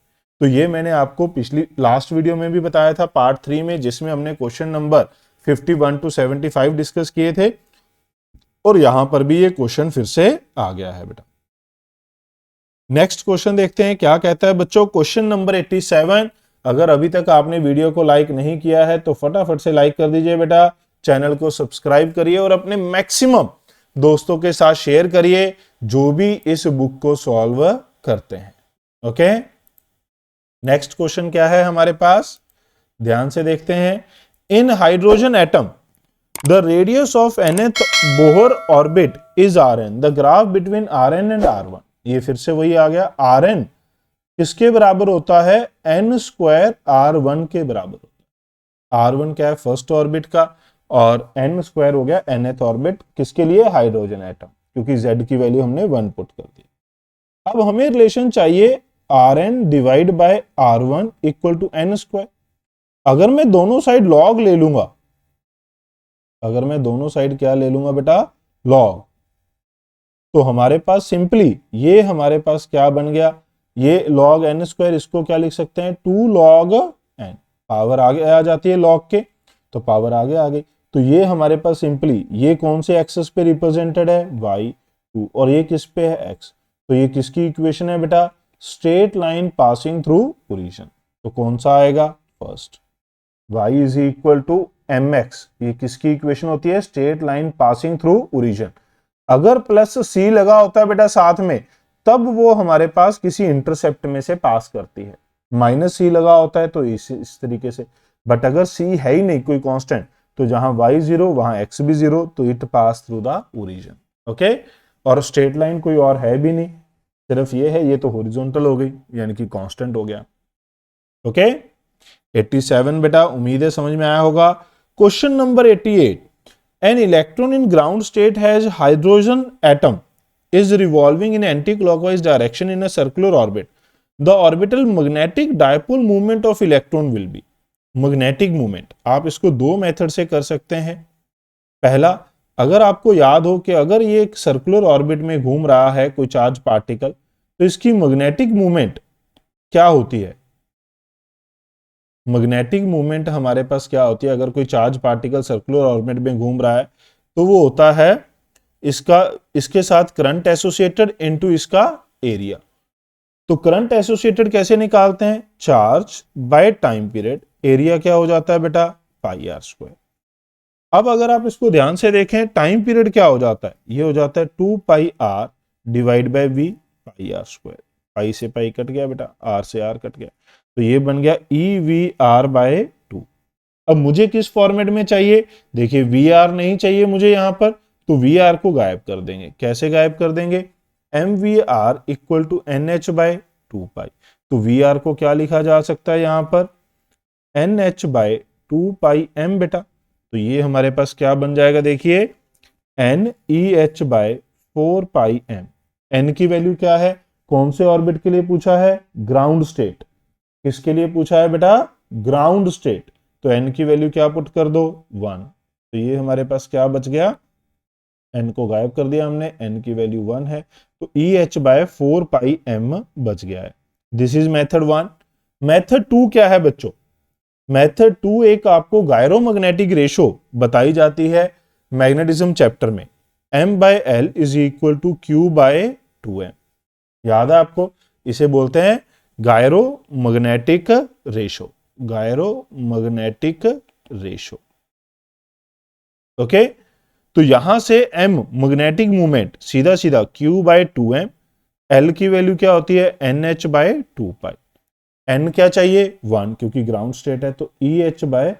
तो ये मैंने आपको पिछली लास्ट वीडियो में भी बताया था पार्ट 3 में, जिसमें हमने क्वेश्चन नंबर 51 to 75 डिस्कस किए थे, और यहां पर भी ये क्वेश्चन फिर से आ गया है बेटा। नेक्स्ट क्वेश्चन देखते हैं क्या कहता है बच्चों। क्वेश्चन नंबर 87, अगर अभी तक आपने वीडियो को लाइक नहीं किया है तो फटाफट से लाइक कर दीजिए बेटा, चैनल को सब्सक्राइब करिए और अपने मैक्सिमम दोस्तों के साथ शेयर करिए जो भी इस बुक को सॉल्व करते हैं। ओके, नेक्स्ट क्वेश्चन क्या है हमारे पास, ध्यान से देखते हैं। In hydrogen atom the radius of nth Bohr orbit is Rn, the graph between Rn and R1। ये फिर से वही आ गया, Rn किसके बराबर होता है, n स्क्वायर R1 के बराबर होता है। R1 क्या है, फर्स्ट ऑर्बिट का, और n स्क्वायर हो गया nth ऑर्बिट, किसके लिए, हाइड्रोजन एटम, क्योंकि z की वैल्यू हमने 1 पुट कर दी। अब हमें रिलेशन चाहिए Rn divide by R1 equal to n square. अगर मैं दोनों साइड लॉग ले लूंगा, अगर मैं दोनों साइड क्या ले लूंगा बेटा, लॉग, तो हमारे पास सिंपली ये हमारे पास क्या बन गया, ये लॉग n स्क्वायर, इसको क्या लिख सकते हैं, 2 log n। पावर आगे आ जाती है लॉग के, तो पावर आगे आ गई। तो ये हमारे पास सिंपली ये कौन से एक्सेस पे रिप्रेजेंटेड है, y2, और ये किस पे है, x। तो ये किसकी इक्वेशन है बेटा, straight line passing through origin. तो कौन सा आएगा, first. y is equal to mx, ये किसकी इक्वेशन होती है, straight line passing through origin. अगर प्लस c लगा होता है बेटा साथ में, तब वो हमारे पास किसी इंटरसेप्ट में से पास करती है। माइनस c लगा होता है तो इस तरीके से, बट अगर c है ही नहीं कोई कांस्टेंट, तो जहां y 0 वहां x भी 0, तो it pass through the origin. Okay, और स्ट्रेट लाइन कोई और है भी नहीं, सिर्फ ये है, ये तो हॉरिजॉन्टल हो गई, यानी कि कांस्टेंट हो गया। ओके, 87 बेटा, उम्मीद है समझ में आया होगा। Question number 88, N electron in ground state has hydrogen atom is revolving in anti-clockwise direction in a circular orbit. The orbital magnetic dipole moment of electron will be, magnetic moment आप इसको 2 method से कर सकते हैं। पहला, अगर आपको याद हो कि अगर ये एक सर्कुलर ऑर्बिट में घूम रहा है कोई चार्ज पार्टिकल, तो इसकी मैग्नेटिक मूवमेंट क्या होती है, मैग्नेटिक मूवमेंट हमारे पास क्या होती है, अगर कोई चार्ज पार्टिकल सर्कुलर ऑर्बिट में घूम रहा है तो वो होता है इसका, इसके साथ करंट एसोसिएटेड इनटू इसका एरिया। तो करंट एसोसिएटेड कैसे निकालते हैं, charge by time period, area क्या हो जाता है बेटा, पाई आर स्क्वायर। अब अगर आप इसको ध्यान से देखें, टाइम पीरियड क्या हो जाता है, ये हो जाता है 2 pi R divide by V, pi R square. Pi से पाई कट गया बेटा, आर से आर कट गया, तो ये बन गया ई वी आर बाय 2। अब मुझे किस फॉर्मेट में चाहिए, देखिए वी आर नहीं चाहिए मुझे यहां पर, तो वी आर को गायब कर देंगे। कैसे गायब कर देंगे? M v r equal to n h by 2 pi. तो वी आर को क्या लिखा जा सकता है यहां पर? N h by 2 pi M बेटा। तो ये हमारे पास क्या बन जाएगा? देखिए एन ई एच बाय 4 पाई एम। एन की वैल्यू क्या है? कौन से ऑर्बिट के लिए पूछा है? Ground state. किसके लिए पूछा है बेटा? Ground state. तो एन की वैल्यू क्या पुट कर दो? 1। तो ये हमारे पास क्या बच गया? एन को गायब कर दिया हमने, एन की वैल्यू 1 है, तो ई एच बाय 4 पाई एम बच गया है। This is method 1। मेथड 2 क्या है बच्चों? मेथड 2 एक आपको गायरोमैग्नेटिक रेशो बताई जाती है मैग्नेटिज्म चैप्टर में, m by l is equal to q by 2m। याद है आपको? इसे बोलते हैं gyromagnetic ratio. Gyromagnetic ratio. Okay, तो यहां से m मैग्नेटिक मूवमेंट सीधा सीधा q बाय 2m, l की वैल्यू क्या होती है? nh by 2 pi. n क्या चाहिए? 1, क्योंकि ग्राउंड स्टेट है, तो EH बाय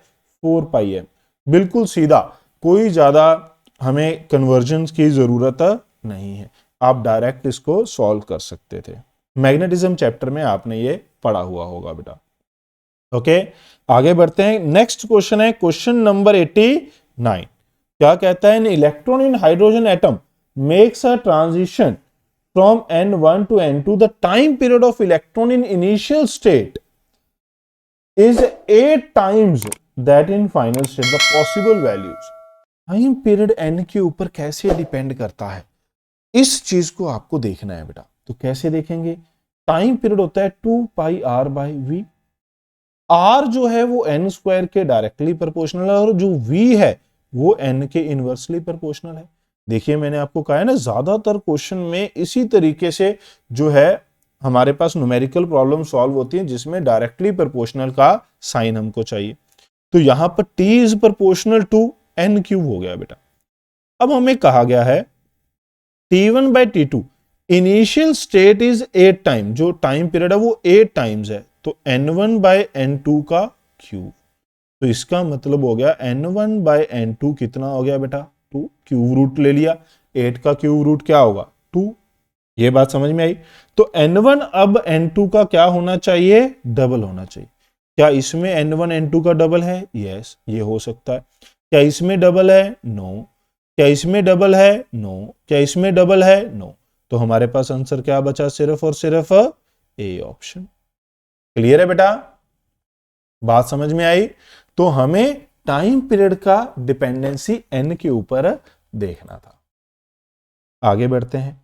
4 पाई m। बिल्कुल सीधा, कोई ज्यादा हमें कन्वर्जन की जरूरत नहीं है, आप डायरेक्ट इसको सॉल्व कर सकते थे। मैग्नेटिज्म चैप्टर में आपने ये पढ़ा हुआ होगा बेटा। ओके, आगे बढ़ते हैं। नेक्स्ट क्वेश्चन है क्वेश्चन नंबर 89। क्या कहता है? N electron in hydrogen atom makes a transition from N1 to N2, the time period of electron in initial state is 8 times that in final state. The possible values. Time period n के ऊपर कैसे depend करता है, इस चीज को आपको देखना है बेटा। तो कैसे देखेंगे? टाइम पीरियड होता है 2 πr बाय v। r जो है वो n स्क्वायर के डायरेक्टली प्रोपोर्शनल है, और जो v है वो n के इनवर्सली प्रोपोर्शनल है। देखिए मैंने आपको कहा है ना, ज्यादातर क्वेश्चन में इसी तरीके से जो है हमारे पास न्यूमेरिकल प्रॉब्लम सॉल्व होती है, जिसमें डायरेक्टली प्रोपोर्शनल का साइन हमको चाहिए। तो यहां पर t is proportional to n cube हो गया बेटा। अब हमें कहा गया है t1 by t2 initial state is 8 time, जो टाइम पीरियड है वो 8 टाइम्स है, तो n1 बाय n2 का क्यूब। तो इसका मतलब हो गया n1 बाय n2 कितना हो गया बेटा? 2। क्यूब रूट ले लिया, 8 का क्यूब रूट क्या होगा? 2। ये बात समझ में आई? तो n1 अब n2 का क्या होना चाहिए? डबल होना चाहिए। क्या इसमें n1 n2 का डबल है? यस, ये हो सकता है। क्या इसमें डबल है? नो। क्या इसमें डबल है? नो। क्या इसमें डबल है? नो। तो हमारे पास आंसर क्या बचा? सिर्फ और सिर्फ ए ऑप्शन। क्लियर है बेटा? बात समझ में आई? तो हमें टाइम पीरियड का डिपेंडेंसी n के ऊपर देखना था। आगे बढ़ते हैं।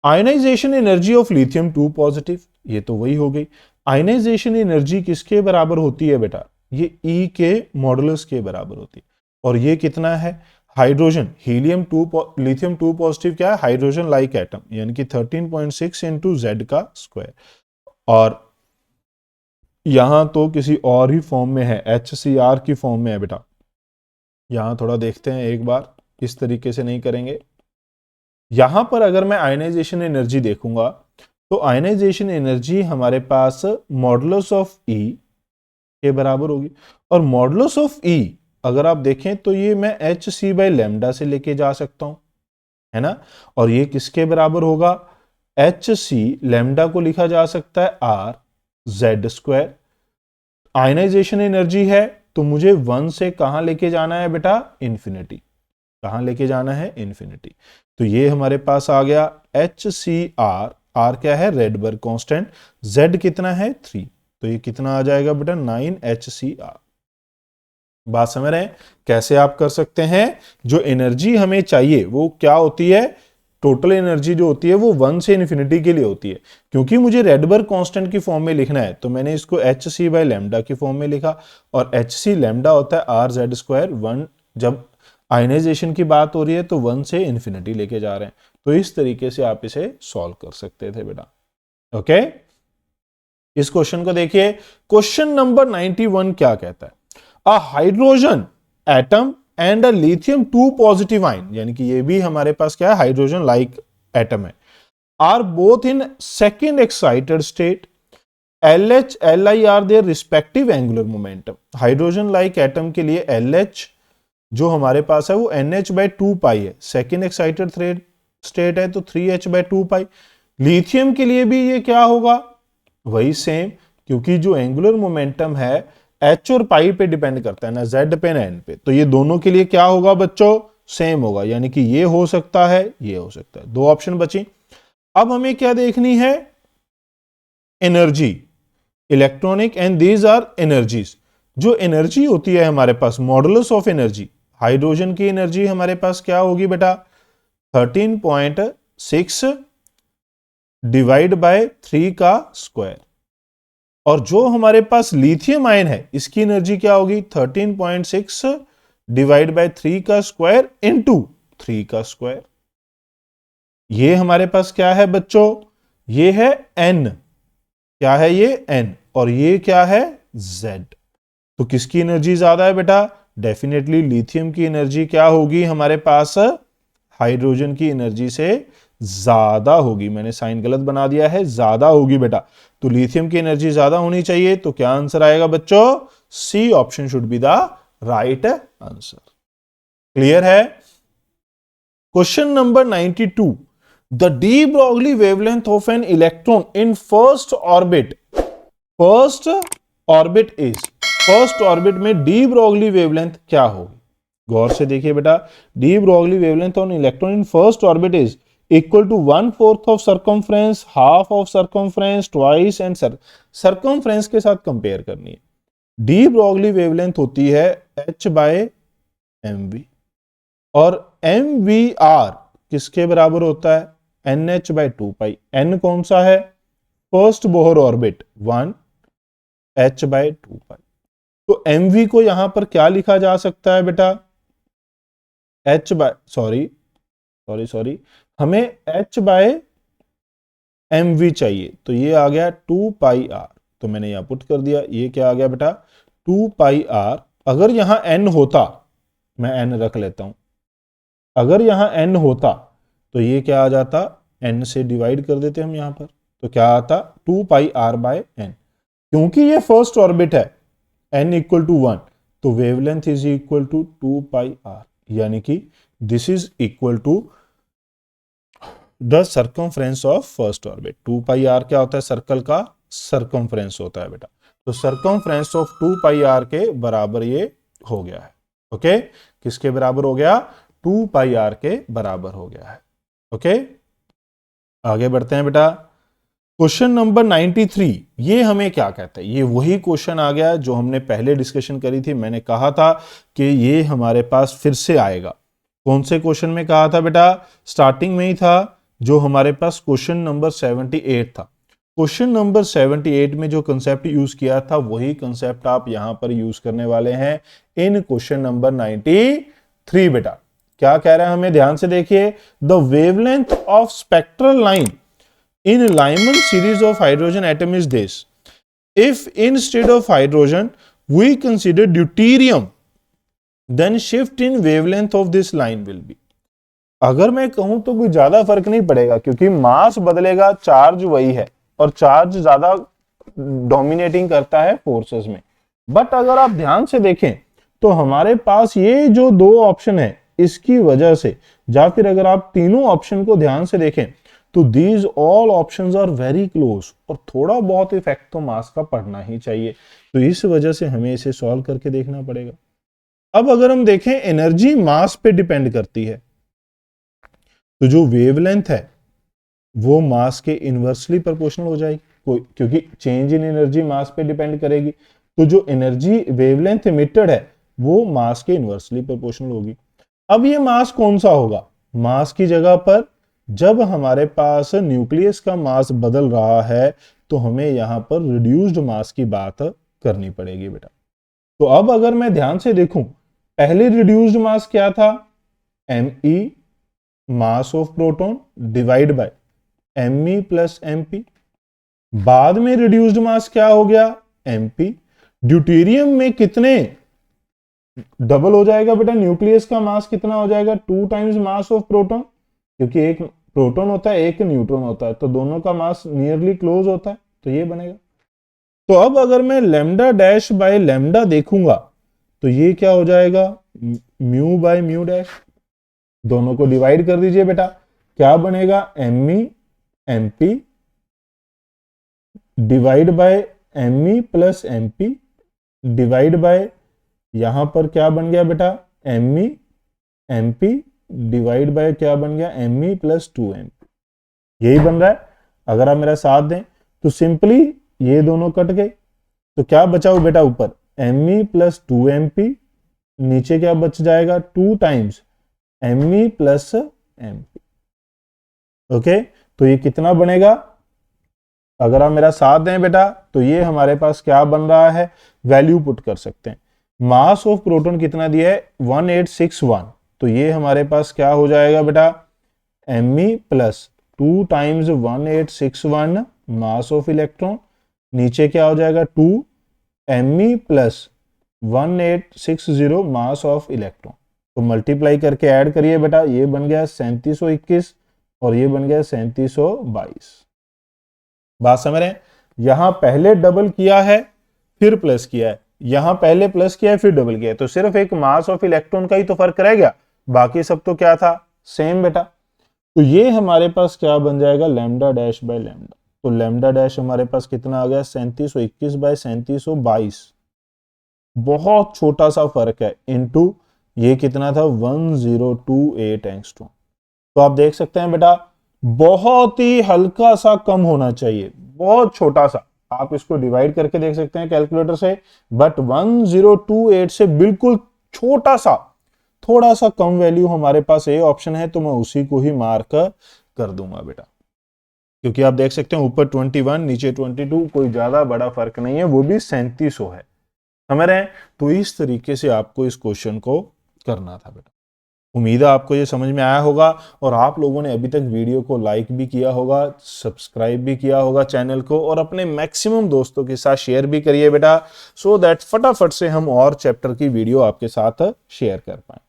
Ionization energy of lithium 2 positive, ये तो वही हो गई। आयनाइजेशन एनर्जी किसके बराबर होती है बेटा? ये E के मॉडुलस के बराबर होती है। और ये कितना है? हाइड्रोजन हीलियम 2 लिथियम 2 पॉजिटिव क्या है? हाइड्रोजन लाइक एटम, यानी कि 13.6 इंटू जेड का स्क्वायर। और यहां तो किसी और ही फॉर्म में है, HCr की फॉर्म में है बेटा। यहां थोड़ा देखते हैं एक बार, इस तरीके से नहीं करेंगे। यहां पर अगर मैं आयनाइजेशन एनर्जी देखूंगा, तो आयनाइजेशन एनर्जी हमारे पास मॉडुलस ऑफ E के बराबर होगी। और मॉडुलस ऑफ E अगर आप देखें तो ये मैं HC बाय लैम्डा से लेके जा सकता हूं, है ना। और ये किसके बराबर होगा? HC लैम्डा को लिखा जा सकता है R Z square. Ionization energy है तो मुझे 1 से कहां लेके जाना है बेटा? इन्फिनिटी। कहां लेके जाना है? इन्फिनिटी। तो ये हमारे पास आ गया HCr। R क्या है? Rydberg constant. Z कितना है? 3। तो ये कितना आ जाएगा बेटा? 9 HCr। बात समझ रहे हैं? कैसे आप कर सकते हैं? जो एनर्जी हमें चाहिए वो क्या होती है? टोटल एनर्जी जो होती है वो 1 से इन्फिनिटी के लिए होती है। क्योंकि मुझे रेडबर्ग कांस्टेंट की फॉर्म में लिखना है, तो मैंने इसको HC बाय लैम्डा की फॉर्म में लिखा। और HC लैम्डा होता है RZ स्क्वायर। 1 जब आयनाइजेशन की बात हो रही है तो 1 से इन्फिनिटी लेके जा रहे हैं। तो इस तरीके से आप इसे सॉल्व कर सकते थे बेटा। ओके, इस क्वेश्चन को देखिए। क्वेश्चन नंबर 91 क्या कहता है? A hydrogen atom and a lithium 2 positive ion, यानी कि ये भी हमारे पास क्या है? हाइड्रोजन लाइक एटम है। Are both in second excited state, LH LI are their respective angular momentum. Hydrogen like atom के लिए LH जो हमारे पास है वो NH/2 है। सेकेंड एक्साइटेड स्टेट है तो 3H/2। लिथियम के लिए भी ये क्या होगा, वही सेम, क्योंकि जो एंगुलर मोमेंटम है H और पाई पे डिपेंड करता है ना, Z पे ना N पे, तो ये दोनों के लिए क्या होगा बच्चों, सेम होगा, यानी कि ये हो सकता है, ये हो सकता है। दो ऑप्शन बची। अब हमें क्या देखनी है, energy, electronic, and these are energies. जो एनर्जी होती है हमारे पास, मॉडुलस ऑफ एनर्जी, हाइड्रोजन की एनर्जी हमारे पास क्या होगी बेटा, 13.6 डिवाइड बाय 3 का स्क्वायर। और जो हमारे पास लिथियम आयन है इसकी एनर्जी क्या होगी, 13.6 डिवाइड बाय 3 का स्क्वायर इंटू 3 का स्क्वायर। ये हमारे पास क्या है बच्चों, ये है N, क्या है ये N, और ये क्या है Z। तो किसकी एनर्जी ज्यादा है बेटा, डेफिनेटली लिथियम की एनर्जी क्या होगी हमारे पास, हाइड्रोजन की एनर्जी से ज्यादा होगी। मैंने साइन गलत बना दिया है, ज्यादा होगी बेटा। तो लिथियम की एनर्जी ज्यादा होनी चाहिए, तो क्या आंसर आएगा बच्चों, C option should be the right answer. Clear है। Question number 92, the de Broglie wavelength of an electron in first orbit, first orbit is, first orbit में डी ब्रॉगली वेवलेंथ क्या होगी। गौर से देखिए बेटा, de Broglie wavelength on electron in first orbit is equal to 1/4 of circumference, half of circumference, twice and circumference के साथ compare करनी है। डी ब्रॉगली वेवलेंथ होती है H/mv, और MVR किसके बराबर होता है, NH/2π। N कौन सा है, फर्स्ट बोहर ऑर्बिट 1, H/2π। तो MV को यहां पर क्या लिखा जा सकता है बेटा, सॉरी हमें H/mv चाहिए, तो ये आ गया 2πr, तो मैंने यहां पुट कर दिया, ये क्या आ गया बेटा 2πr। अगर यहां n होता, मैं n रख लेता हूं, अगर यहां n होता तो ये क्या आ जाता, n से डिवाइड कर देते हम यहां पर, तो क्या आता 2πr/n। क्योंकि ये फर्स्ट ऑर्बिट है, n इक्वल टू 1, तो wavelength is equal to 2πr, यानी कि this is equal to the circumference of first orbit. 2πr क्या होता है, सर्कल का सर्कमफ्रेंस होता है बेटा, तो सर्कमफ्रेंस ऑफ 2πr के बराबर ये हो गया है। ओके, किसके बराबर हो गया, 2πr के बराबर हो गया है। ओके, आगे बढ़ते हैं बेटा। क्वेश्चन नंबर 93, ये हमें क्या कहता है, ये वही क्वेश्चन आ गया जो हमने पहले डिस्कशन करी थी। मैंने कहा था कि ये हमारे पास फिर से आएगा। कौन से क्वेश्चन में कहा था बेटा, स्टार्टिंग में ही था, जो हमारे पास क्वेश्चन नंबर 78 था। क्वेश्चन नंबर 78 में जो कंसेप्ट यूज किया था वही कंसेप्ट आप यहां पर यूज करने वाले हैं इन क्वेश्चन नंबर 93 बेटा। क्या कह रहा है हमें, ध्यान से देखिए, the wavelength of spectral line in Lyman series of hydrogen atom is this. If instead of hydrogen we consider deuterium, then shift in wavelength of this line will be. अगर मैं कहूं तो कोई ज्यादा फर्क नहीं पड़ेगा, क्योंकि मास बदलेगा, चार्ज वही है, और चार्ज ज्यादा डोमिनेटिंग करता है फोर्सेस में। बट अगर आप ध्यान से देखें तो हमारे पास ये जो दो ऑप्शन है, इसकी वजह से, या फिर अगर आप तीनों ऑप्शन को ध्यान से देखें तो these all options are very close, और थोड़ा बहुत इफेक्ट तो मास का पड़ना ही चाहिए। तो इस वजह से हमें इसे सॉल्व करके देखना पड़ेगा। अब अगर हम देखें, एनर्जी मास पे डिपेंड करती है, तो जो वेवलेंथ है वो मास के इनवर्सली प्रोपोर्शनल हो जाएगी, क्योंकि चेंज इन एनर्जी मास पे डिपेंड करेगी। तो जो एनर्जी वेवलेंथ इमिटेड है वो मास के इनवर्सली प्रोपोर्शनल होगी। अब ये मास कौन सा होगा, मास की जगह पर जब हमारे पास न्यूक्लियस का मास बदल रहा है तो हमें यहां पर रिड्यूस्ड मास की बात करनी पड़ेगी बेटा। तो अब अगर मैं ध्यान से देखूं, पहले रिड्यूस्ड मास क्या था, Me mass of proton divide by Me plus MP। बाद में रिड्यूस्ड मास क्या हो गया, MP। ड्यूटेरियम में कितने डबल हो जाएगा बेटा, न्यूक्लियस का मास कितना हो जाएगा, 2 टाइम्स मास ऑफ प्रोटॉन, क्योंकि एक प्रोटॉन होता है एक न्यूट्रॉन होता है, तो दोनों का मास नियरली क्लोज होता है, तो ये बनेगा। तो अब अगर मैं लैम्डा डैश बाय लैम्डा देखूंगा तो ये क्या हो जाएगा, म्यू बाय म्यू डैश, दोनों को डिवाइड कर दीजिए बेटा, क्या बनेगा m e m p divide by m e plus m p divide by, यहां पर क्या बन गया बेटा m e m p divide by क्या बन गया एम ई प्लस 2mp, यही बन रहा है। अगर आप मेरा साथ दें तो सिंपली ये दोनों कट गए, तो क्या बचा हो बेटा ऊपर एम ई प्लस 2mp, नीचे क्या बच जाएगा 2 times m e plus m p. Okay, तो ये कितना बनेगा, अगर आप मेरा साथ दें बेटा तो ये हमारे पास क्या बन रहा है, वैल्यू पुट कर सकते हैं। मास ऑफ प्रोटॉन कितना दिया है 1861, तो ये हमारे पास क्या हो जाएगा बेटा m e plus 2 times 1861 mass of electron, नीचे क्या हो जाएगा 2 m e plus 1860 mass of electron, तो मल्टीप्लाई करके ऐड करिए बेटा, ये बन गया 3721 और ये बन गया 3722। बात समझ रहे हैं, यहां पहले डबल किया है फिर प्लस किया है, यहां पहले प्लस किया है फिर डबल किया है, तो सिर्फ एक मास ऑफ इलेक्ट्रॉन का ही तो फर्क रह गया, बाकी सब तो क्या था सेम बेटा। तो ये हमारे पास क्या बन जाएगा लैम्डा डैश बाय लैम्डा, तो लैम्डा डैश हमारे पास कितना आ गया 3721 बाय 3722, बहुत छोटा सा फर्क है, इनटू ये कितना था 1028 एंगस्ट्रॉम। तो आप देख सकते हैं बेटा बहुत ही हल्का सा कम होना चाहिए, बहुत छोटा सा, आप इसको डिवाइड करके देख सकते हैं कैलकुलेटर से, बट 1028 से बिल्कुल छोटा सा, थोड़ा सा कम वैल्यू हमारे पास ए ऑप्शन है, तो मैं उसी को ही मार्क कर दूंगा बेटा, क्योंकि आप देख सकते हैं ऊपर 21 नीचे 22, कोई ज्यादा बड़ा फर्क नहीं है, वो भी 3700 है, समझ रहे हैं। तो इस तरीके से आपको इस क्वेश्चन को करना था बेटा। उम्मीद है आपको ये समझ में आया होगा, और आप लोगों ने अभी तक वीडियो को लाइक भी किया होगा, सब्सक्राइब भी किया होगा चैनल को, और अपने मैक्सिमम दोस्तों के साथ शेयर भी करिए बेटा, सो दैट फटाफट से हम और चैप्टर की वीडियो आपके साथ शेयर कर पाए।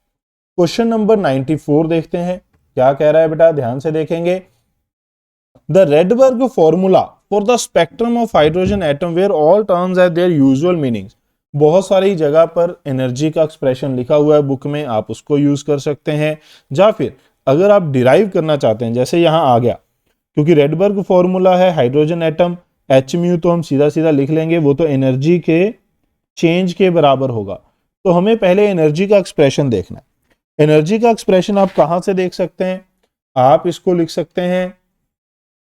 क्वेश्चन नंबर 94 देखते हैं, क्या कह रहा है बेटा, ध्यान से देखेंगे। The Rydberg formula for the spectrum of hydrogen atom where all terms have their usual meanings. बहुत सारी जगह पर एनर्जी का एक्सप्रेशन लिखा हुआ है बुक में, आप उसको यूज कर सकते हैं, या फिर अगर आप डिराइव करना चाहते हैं, जैसे यहां आ गया, क्योंकि रेडबर्ग फॉर्मूला है हाइड्रोजन एटम, एच म्यू तो हम सीधा सीधा लिख लेंगे, वो तो एनर्जी के चेंज के बराबर होगा, तो हमें पहले एनर्जी का एक्सप्रेशन देखना है। एनर्जी का एक्सप्रेशन आप कहां से देख सकते हैं, आप इसको लिख सकते हैं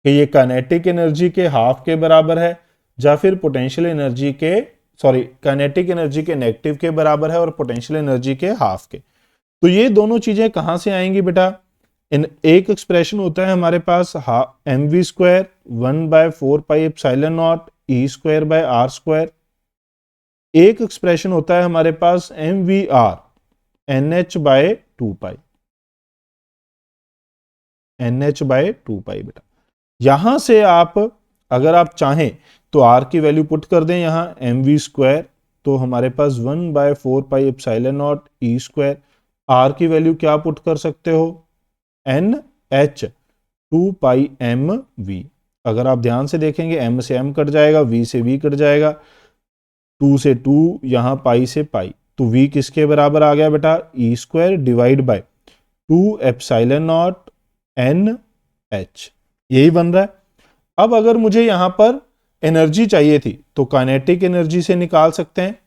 कि ये काइनेटिक एनर्जी के हाफ के बराबर है, या फिर पोटेंशियल एनर्जी के काइनेटिक एनर्जी के नेगेटिव के बराबर है, और पोटेंशियल एनर्जी के हाफ के। तो ये दोनों चीजें कहां से आएंगी बेटा, एक एक्सप्रेशन होता है हमारे पास M V square 1/4πε0 E square by R square, एक एक्सप्रेशन होता है हमारे पास एम वी आर NH/2π बेटा। यहां से आप अगर आप चाहें तो आर की वैल्यू पुट कर दें यहां एम वी स्क्वायर, तो हमारे पास 1/4πε0 ई स्क्वायर, आर की वैल्यू क्या पुट कर सकते हो NH/2πmv। अगर आप ध्यान से देखेंगे एम से एम कट जाएगा, वी से वी कट जाएगा, 2 से 2, यहां पाई से पाई, तो v किसके बराबर आ गया बेटा E square divide by 2ε0 NH, यही बन रहा है। अब अगर मुझे यहां पर एनर्जी चाहिए थी तो काइनेटिक एनर्जी से निकाल सकते हैं,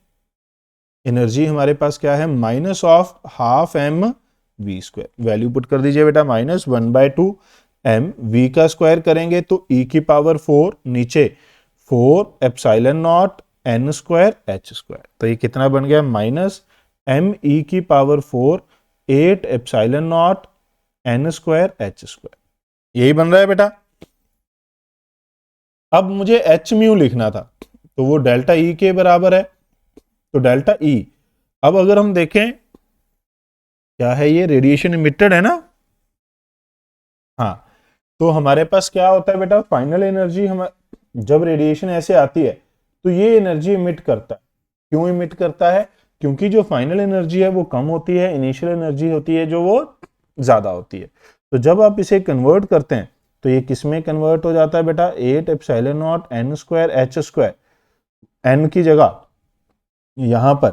एनर्जी हमारे पास क्या है -12 mv², वैल्यू पुट कर दीजिए बेटा -1/2 m, v का स्क्वायर करेंगे तो e⁴, नीचे 4ε0 n² h², तो ये कितना बन गया -me⁴ 8ε0 n² h², यही बन रहा है बेटा। अब मुझे एच म्यू लिखना था, तो वो डेल्टा ई के बराबर है, तो डेल्टा ई, अब अगर हम देखें क्या है, ये रेडिएशन इमिटेड है ना, हाँ, तो हमारे पास क्या होता है बेटा फाइनल एनर्जी, हम जब रेडिएशन ऐसे आती है तो ये एनर्जी इमिट करता है, क्यों इमिट करता है, क्योंकि जो फाइनल एनर्जी है वो कम होती है, इनिशियल एनर्जी होती है जो वो ज्यादा होती है। तो जब आप इसे कन्वर्ट करते हैं तो ये किस में कन्वर्ट हो जाता है बेटा 8ε0 n² h², n की जगह यहां पर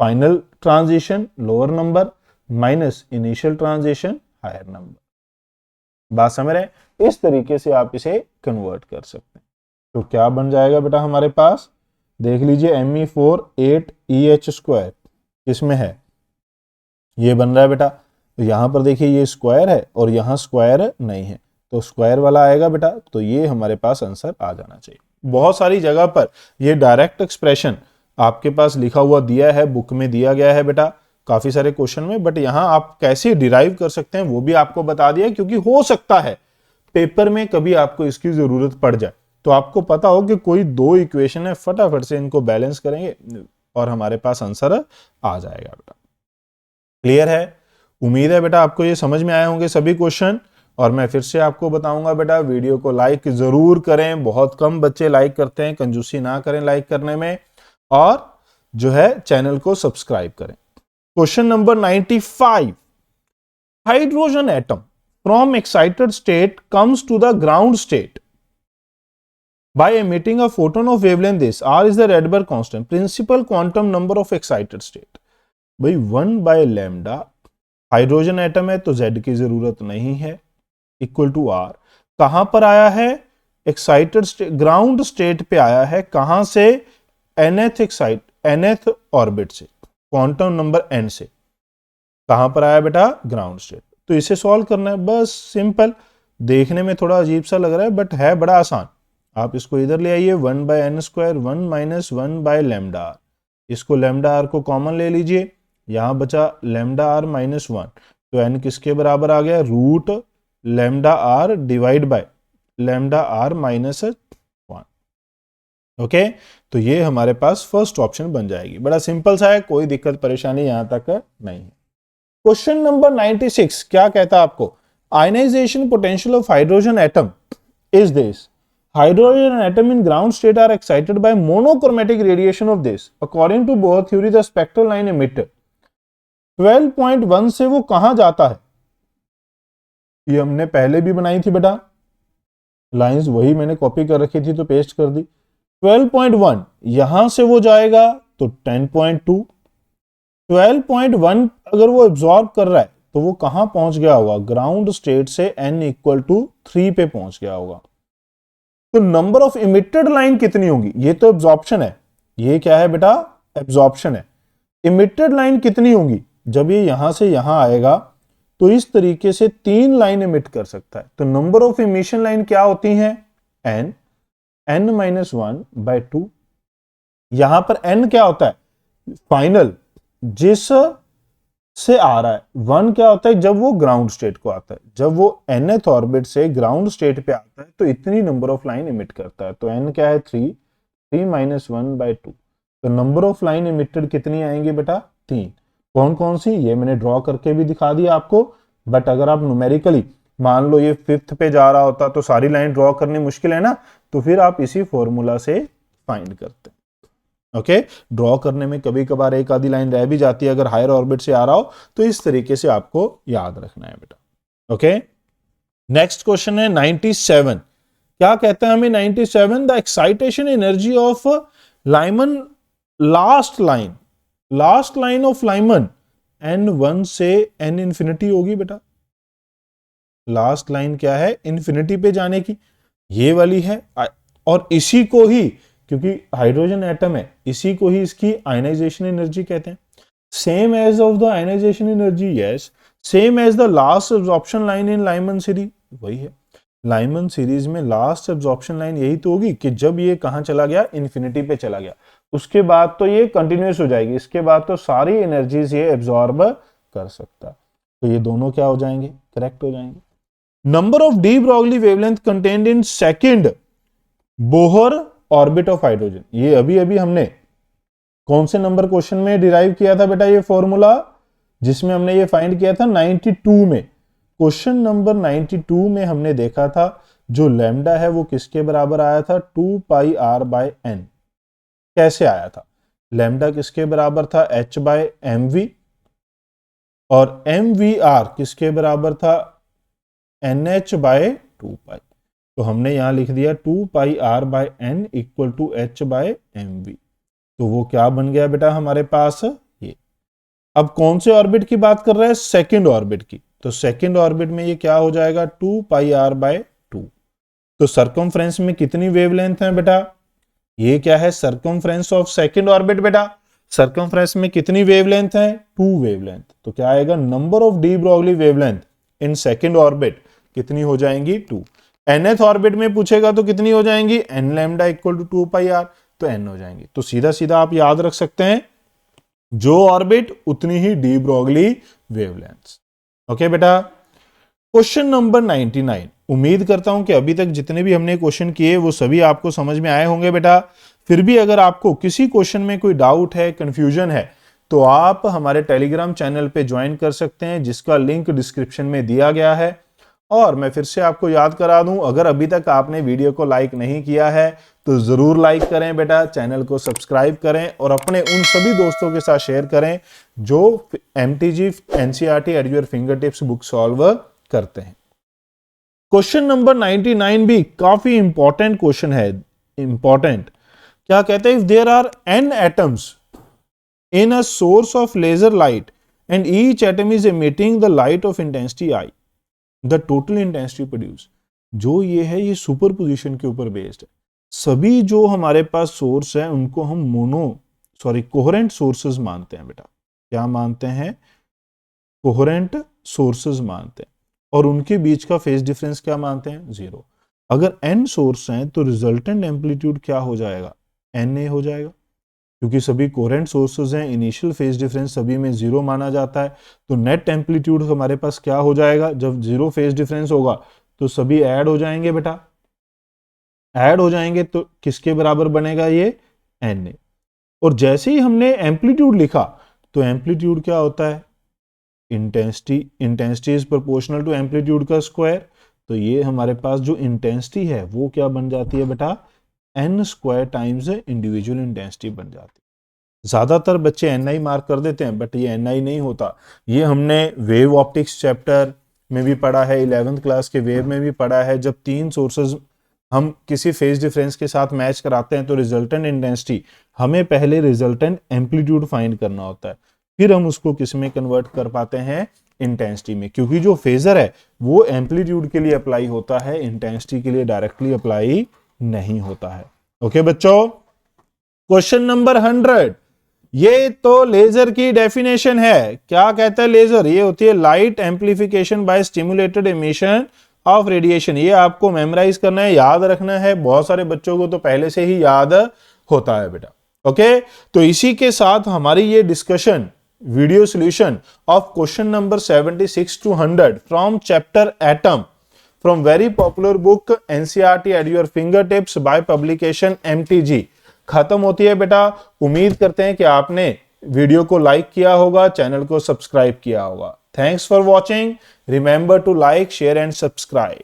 final transition lower number minus initial transition higher number. बात समझ रहे हैं? इस तरीके से आप इसे कन्वर्ट कर सकते हैं। तो क्या बन जाएगा बेटा हमारे पास, देख लीजिए Me4 8EH² किसमें है, ये बन रहा है बेटा। तो यहां पर देखिए ये स्क्वायर है और यहां स्क्वायर नहीं है, तो स्क्वायर वाला आएगा बेटा, तो ये हमारे पास आंसर आ जाना चाहिए। बहुत सारी जगह पर ये डायरेक्ट एक्सप्रेशन आपके पास लिखा हुआ दिया है, बुक में दिया गया है बेटा काफी सारे क्वेश्चन में, बट यहां आप कैसे डिराइव कर सकते हैं वो भी आपको बता दिया, क्योंकि हो सकता है पेपर में कभी आपको इसकी जरूरत पड़ जाए, तो आपको पता हो कि कोई दो इक्वेशन है, फटाफट से इनको बैलेंस करेंगे और हमारे पास आंसर आ जाएगा बेटा। क्लियर है? उम्मीद है बेटा आपको ये समझ में आए होंगे सभी क्वेश्चन। और मैं फिर से आपको बताऊंगा बेटा, वीडियो को लाइक जरूर करें, बहुत कम बच्चे लाइक करते हैं, कंजूसी ना करें लाइक करने में, और जो है चैनल को सब्सक्राइब करें। Question number 95, hydrogen atom from excited state comes to the ground state by emitting a photon of wavelength this, R is the Rydberg constant, principal quantum number of excited state। भाई 1 by lambda, hydrogen atom है तो Z की जरूरत नहीं है, equal to R। कहां पर आया है? एक्साइटेड स्टेट, ग्राउंड स्टेट पे आया है। कहां से? nth ऑर्बिट से, क्वांटम नंबर n से। कहां पर आया बेटा? Ground state. तो इसे सॉल्व करना है, बस सिंपल। देखने में थोड़ा अजीब सा लग रहा है बट है बड़ा आसान। आप इसको इधर ले आइए, 1 by n square 1 minus 1 by lambda r, इसको लैम्डा आर को कॉमन ले लीजिए, यहां बचा लैम्डा आर माइनस 1, तो n किसके बराबर आ गया? Root lambda r divide by lambda r minus 1। Okay, तो ये हमारे पास फर्स्ट ऑप्शन बन जाएगी। बड़ा सिंपल सा है, कोई दिक्कत परेशानी यहां तक नहीं है। क्वेश्चन नंबर 96 क्या कहता है आपको? Ionization potential of hydrogen atom is this, hydrogen atom in ground state are excited by monochromatic radiation of this, according to Bohr theory the spectral line emitted 12.1 से वो कहां जाता है? ये हमने पहले भी बनाई थी बेटा, लाइंस वही मैंने कॉपी कर रखी थी तो पेस्ट कर दी। 12.1 यहां से वो जाएगा तो 10.2, 12.1 अगर वो एब्जॉर्ब कर रहा है तो वो कहां पहुंच गया होगा? ग्राउंड स्टेट से n इक्वल टू 3 पे पहुंच गया होगा। तो नंबर ऑफ इमिटेड लाइन कितनी होगी? ये तो एब्जॉर्प्शन है, ये क्या है बेटा? एब्जॉर्प्शन है। इमिटेड लाइन कितनी होगी? जब ये यहां से यहां आएगा तो इस तरीके से 3 लाइन इमिट कर सकता है। तो नंबर ऑफ इमिशन लाइन क्या होती है? n minus 1 by 2। यहां पर n क्या होता है? फाइनल, जिस से आ रहा है। 1 क्या होता है? जब वो ग्राउंड स्टेट को आता है, जब वो nth ऑर्बिट से ग्राउंड स्टेट पे आता है तो इतनी नंबर ऑफ लाइन इमिट करता है। तो n क्या है? 3 माइनस 1 बाय 2। तो नंबर ऑफ लाइन इमिटेड कितनी आएंगी बेटा? 3। कौन कौन सी? ये मैंने ड्रॉ करके भी दिखा दिया आपको, बट अगर आप न्यूमेरिकली मान लो ये 5th पे जा रहा होता तो सारी लाइन ड्रॉ करनी मुश्किल है ना, तो फिर आप इसी फॉर्मूला से फाइंड करते हैं। ओके, ड्रॉ करने में कभी कभार एक आधी लाइन रह भी जाती है अगर हायर ऑर्बिट से आ रहा हो, तो इस तरीके से आपको याद रखना है बेटा। ओके, नेक्स्ट क्वेश्चन है 97। क्या कहता है हमें 97? The excitation energy of Lyman, last line of Lyman n1 से n इंफिनिटी होगी बेटा। लास्ट लाइन क्या है? इंफिनिटी पे जाने की, ये वाली है। और इसी को ही, क्योंकि हाइड्रोजन एटम है, इसी को ही इसकी आयनाइजेशन एनर्जी कहते हैं। Same as of the ionization energy, yes, same as the last absorption line in Lyman series, वही है। लाइमन सीरीज में लास्ट एब्जॉर्प्शन लाइन यही तो होगी कि जब ये कहां चला गया? इंफिनिटी पे चला गया, उसके बाद तो ये कंटिन्यूस हो जाएगी, इसके बाद तो सारी एनर्जीज ये एब्जॉर्ब कर सकता है। तो ये दोनों क्या हो जाएंगे? करेक्ट हो जाएंगे। Number of D Broglie wavelength contained in second Bohr orbit of hydrogen, ये अभी अभी हमने कौन से नंबर क्वेश्चन में डिराइव किया था बेटा? ये फॉर्मूला जिसमें हमने ये फाइंड किया था 92 में। क्वेश्चन नंबर 92 में हमने देखा था जो लैम्डा है वो किसके बराबर आया था? 2 पाई r बाय n। कैसे आया था? लैम्डा किसके बराबर था? h बाय mv, और mvr किसके बराबर था? nh by 2 pi. तो हमने यहां लिख दिया 2 pi r by n equal to h by mv। तो वो क्या बन गया बेटा हमारे पास? ये अब कौन से ऑर्बिट की बात कर रहा है? सेकंड ऑर्बिट की। तो सेकंड ऑर्बिट में ये क्या हो जाएगा? 2πr/2। तो सरकमफ्रेंस में कितनी वेवलेंथ है बेटा? ये क्या है? सरकमफ्रेंस ऑफ सेकंड ऑर्बिट बेटा। सरकमफ्रेंस में कितनी वेवलेंथ है? 2 वेवलेंथ। तो क्या आएगा? Number of D Broglie wavelength in second orbit कितनी हो जाएंगी? 2। nth ऑर्बिट में पूछेगा तो कितनी हो जाएंगी? n lambda equal to 2πr, तो n हो जाएंगी। तो सीधा सीधा आप याद रख सकते हैं, जो ऑर्बिट उतनी ही डी ब्रॉगली वेवलेंथ। ओके बेटा। Question number 99। उम्मीद करता हूं कि अभी तक जितने भी हमने क्वेश्चन किए वो सभी आपको समझ में आए होंगे बेटा। फिर भी अगर आपको किसी क्वेश्चन में कोई डाउट है, कंफ्यूजन है, तो आप हमारे टेलीग्राम चैनल पे ज्वाइन कर सकते हैं, जिसका लिंक डिस्क्रिप्शन में दिया गया है। और मैं फिर से आपको याद करा दूं, अगर अभी तक आपने वीडियो को लाइक नहीं किया है तो जरूर लाइक करें बेटा, चैनल को सब्सक्राइब करें और अपने उन सभी दोस्तों के साथ शेयर करें जो MTG NCERT at your finger tips book solve करते हैं। क्वेश्चन नंबर 99 भी काफी इंपॉर्टेंट क्वेश्चन है। इंपॉर्टेंट क्या कहते हैं? If there are n atoms in a source of laser light and each atom is emitting the light of intensity I, the total intensity produced। जो ये है ये सुपरपोजिशन के ऊपर बेस्ड है। सभी जो हमारे पास सोर्स है उनको हम कोहेरेंट सोर्सेज मानते हैं बेटा। क्या मानते हैं? कोहेरेंट सोर्सेज मानते हैं। और उनके बीच का फेज डिफरेंस क्या मानते हैं? 0। अगर n सोर्स हैं तो रिजल्टेंट एम्पलीट्यूड क्या हो जाएगा? Na हो जाएगा, क्योंकि सभी कोहेरेंट सोर्सेज हैं। इनिशियल फेज डिफरेंस सभी में 0 माना जाता है। तो नेट एम्पलीट्यूड हमारे पास क्या हो जाएगा? जब 0 फेज डिफरेंस होगा तो सभी ऐड हो जाएंगे बेटा। ऐड हो जाएंगे तो किसके बराबर बनेगा? ये Na। और जैसे ही हमने एम्पलीट्यूड लिखा तो एम्पलीट्यूड क्या होता है? Intensity is proportional to amplitude का स्क्वायर। तो ये हमारे पास जो इंटेंसिटी है वो क्या बन जाती है बेटा? n square times individual intensity बन जाती है। ज्यादातर बच्चे ni मार्क कर देते हैं, बट ये ni नहीं होता। ये हमने वेव ऑप्टिक्स चैप्टर में भी पढ़ा है, 11th क्लास के वेव में भी पढ़ा है। जब 3 सोर्सेज हम किसी फेज डिफरेंस के साथ मैच कराते हैं तो रिजल्टेंट इंटेंसिटी, हमें पहले रिजल्टेंट एम्पलीट्यूड फाइंड करना होता है, फिर हम उसको किस में कन्वर्ट कर पाते हैं? इंटेंसिटी में। क्योंकि जो फेजर है वो एम्पलीट्यूड के लिए अप्लाई होता है, इंटेंसिटी के लिए डायरेक्टली अप्लाई नहीं होता है। ओके बच्चों। Question number 100। ये तो लेजर की डेफिनेशन है। क्या कहता है लेजर? ये होती है light amplification by stimulated emission of radiation. ये आपको मेमोराइज करना है, याद रखना है। बहुत सारे बच्चों को तो पहले से ही याद होता है बेटा। ओके। तो इसी के साथ हमारी ये discussion, video solution of question number 76 to 100 from chapter atom from very popular book NCERT at your fingertips by publication MTG खत्म होती है बेटा। उम्मीद करते हैं कि आपने वीडियो को लाइक किया होगा, चैनल को सब्सक्राइब किया होगा। Thanks for watching. Remember to like, share and subscribe.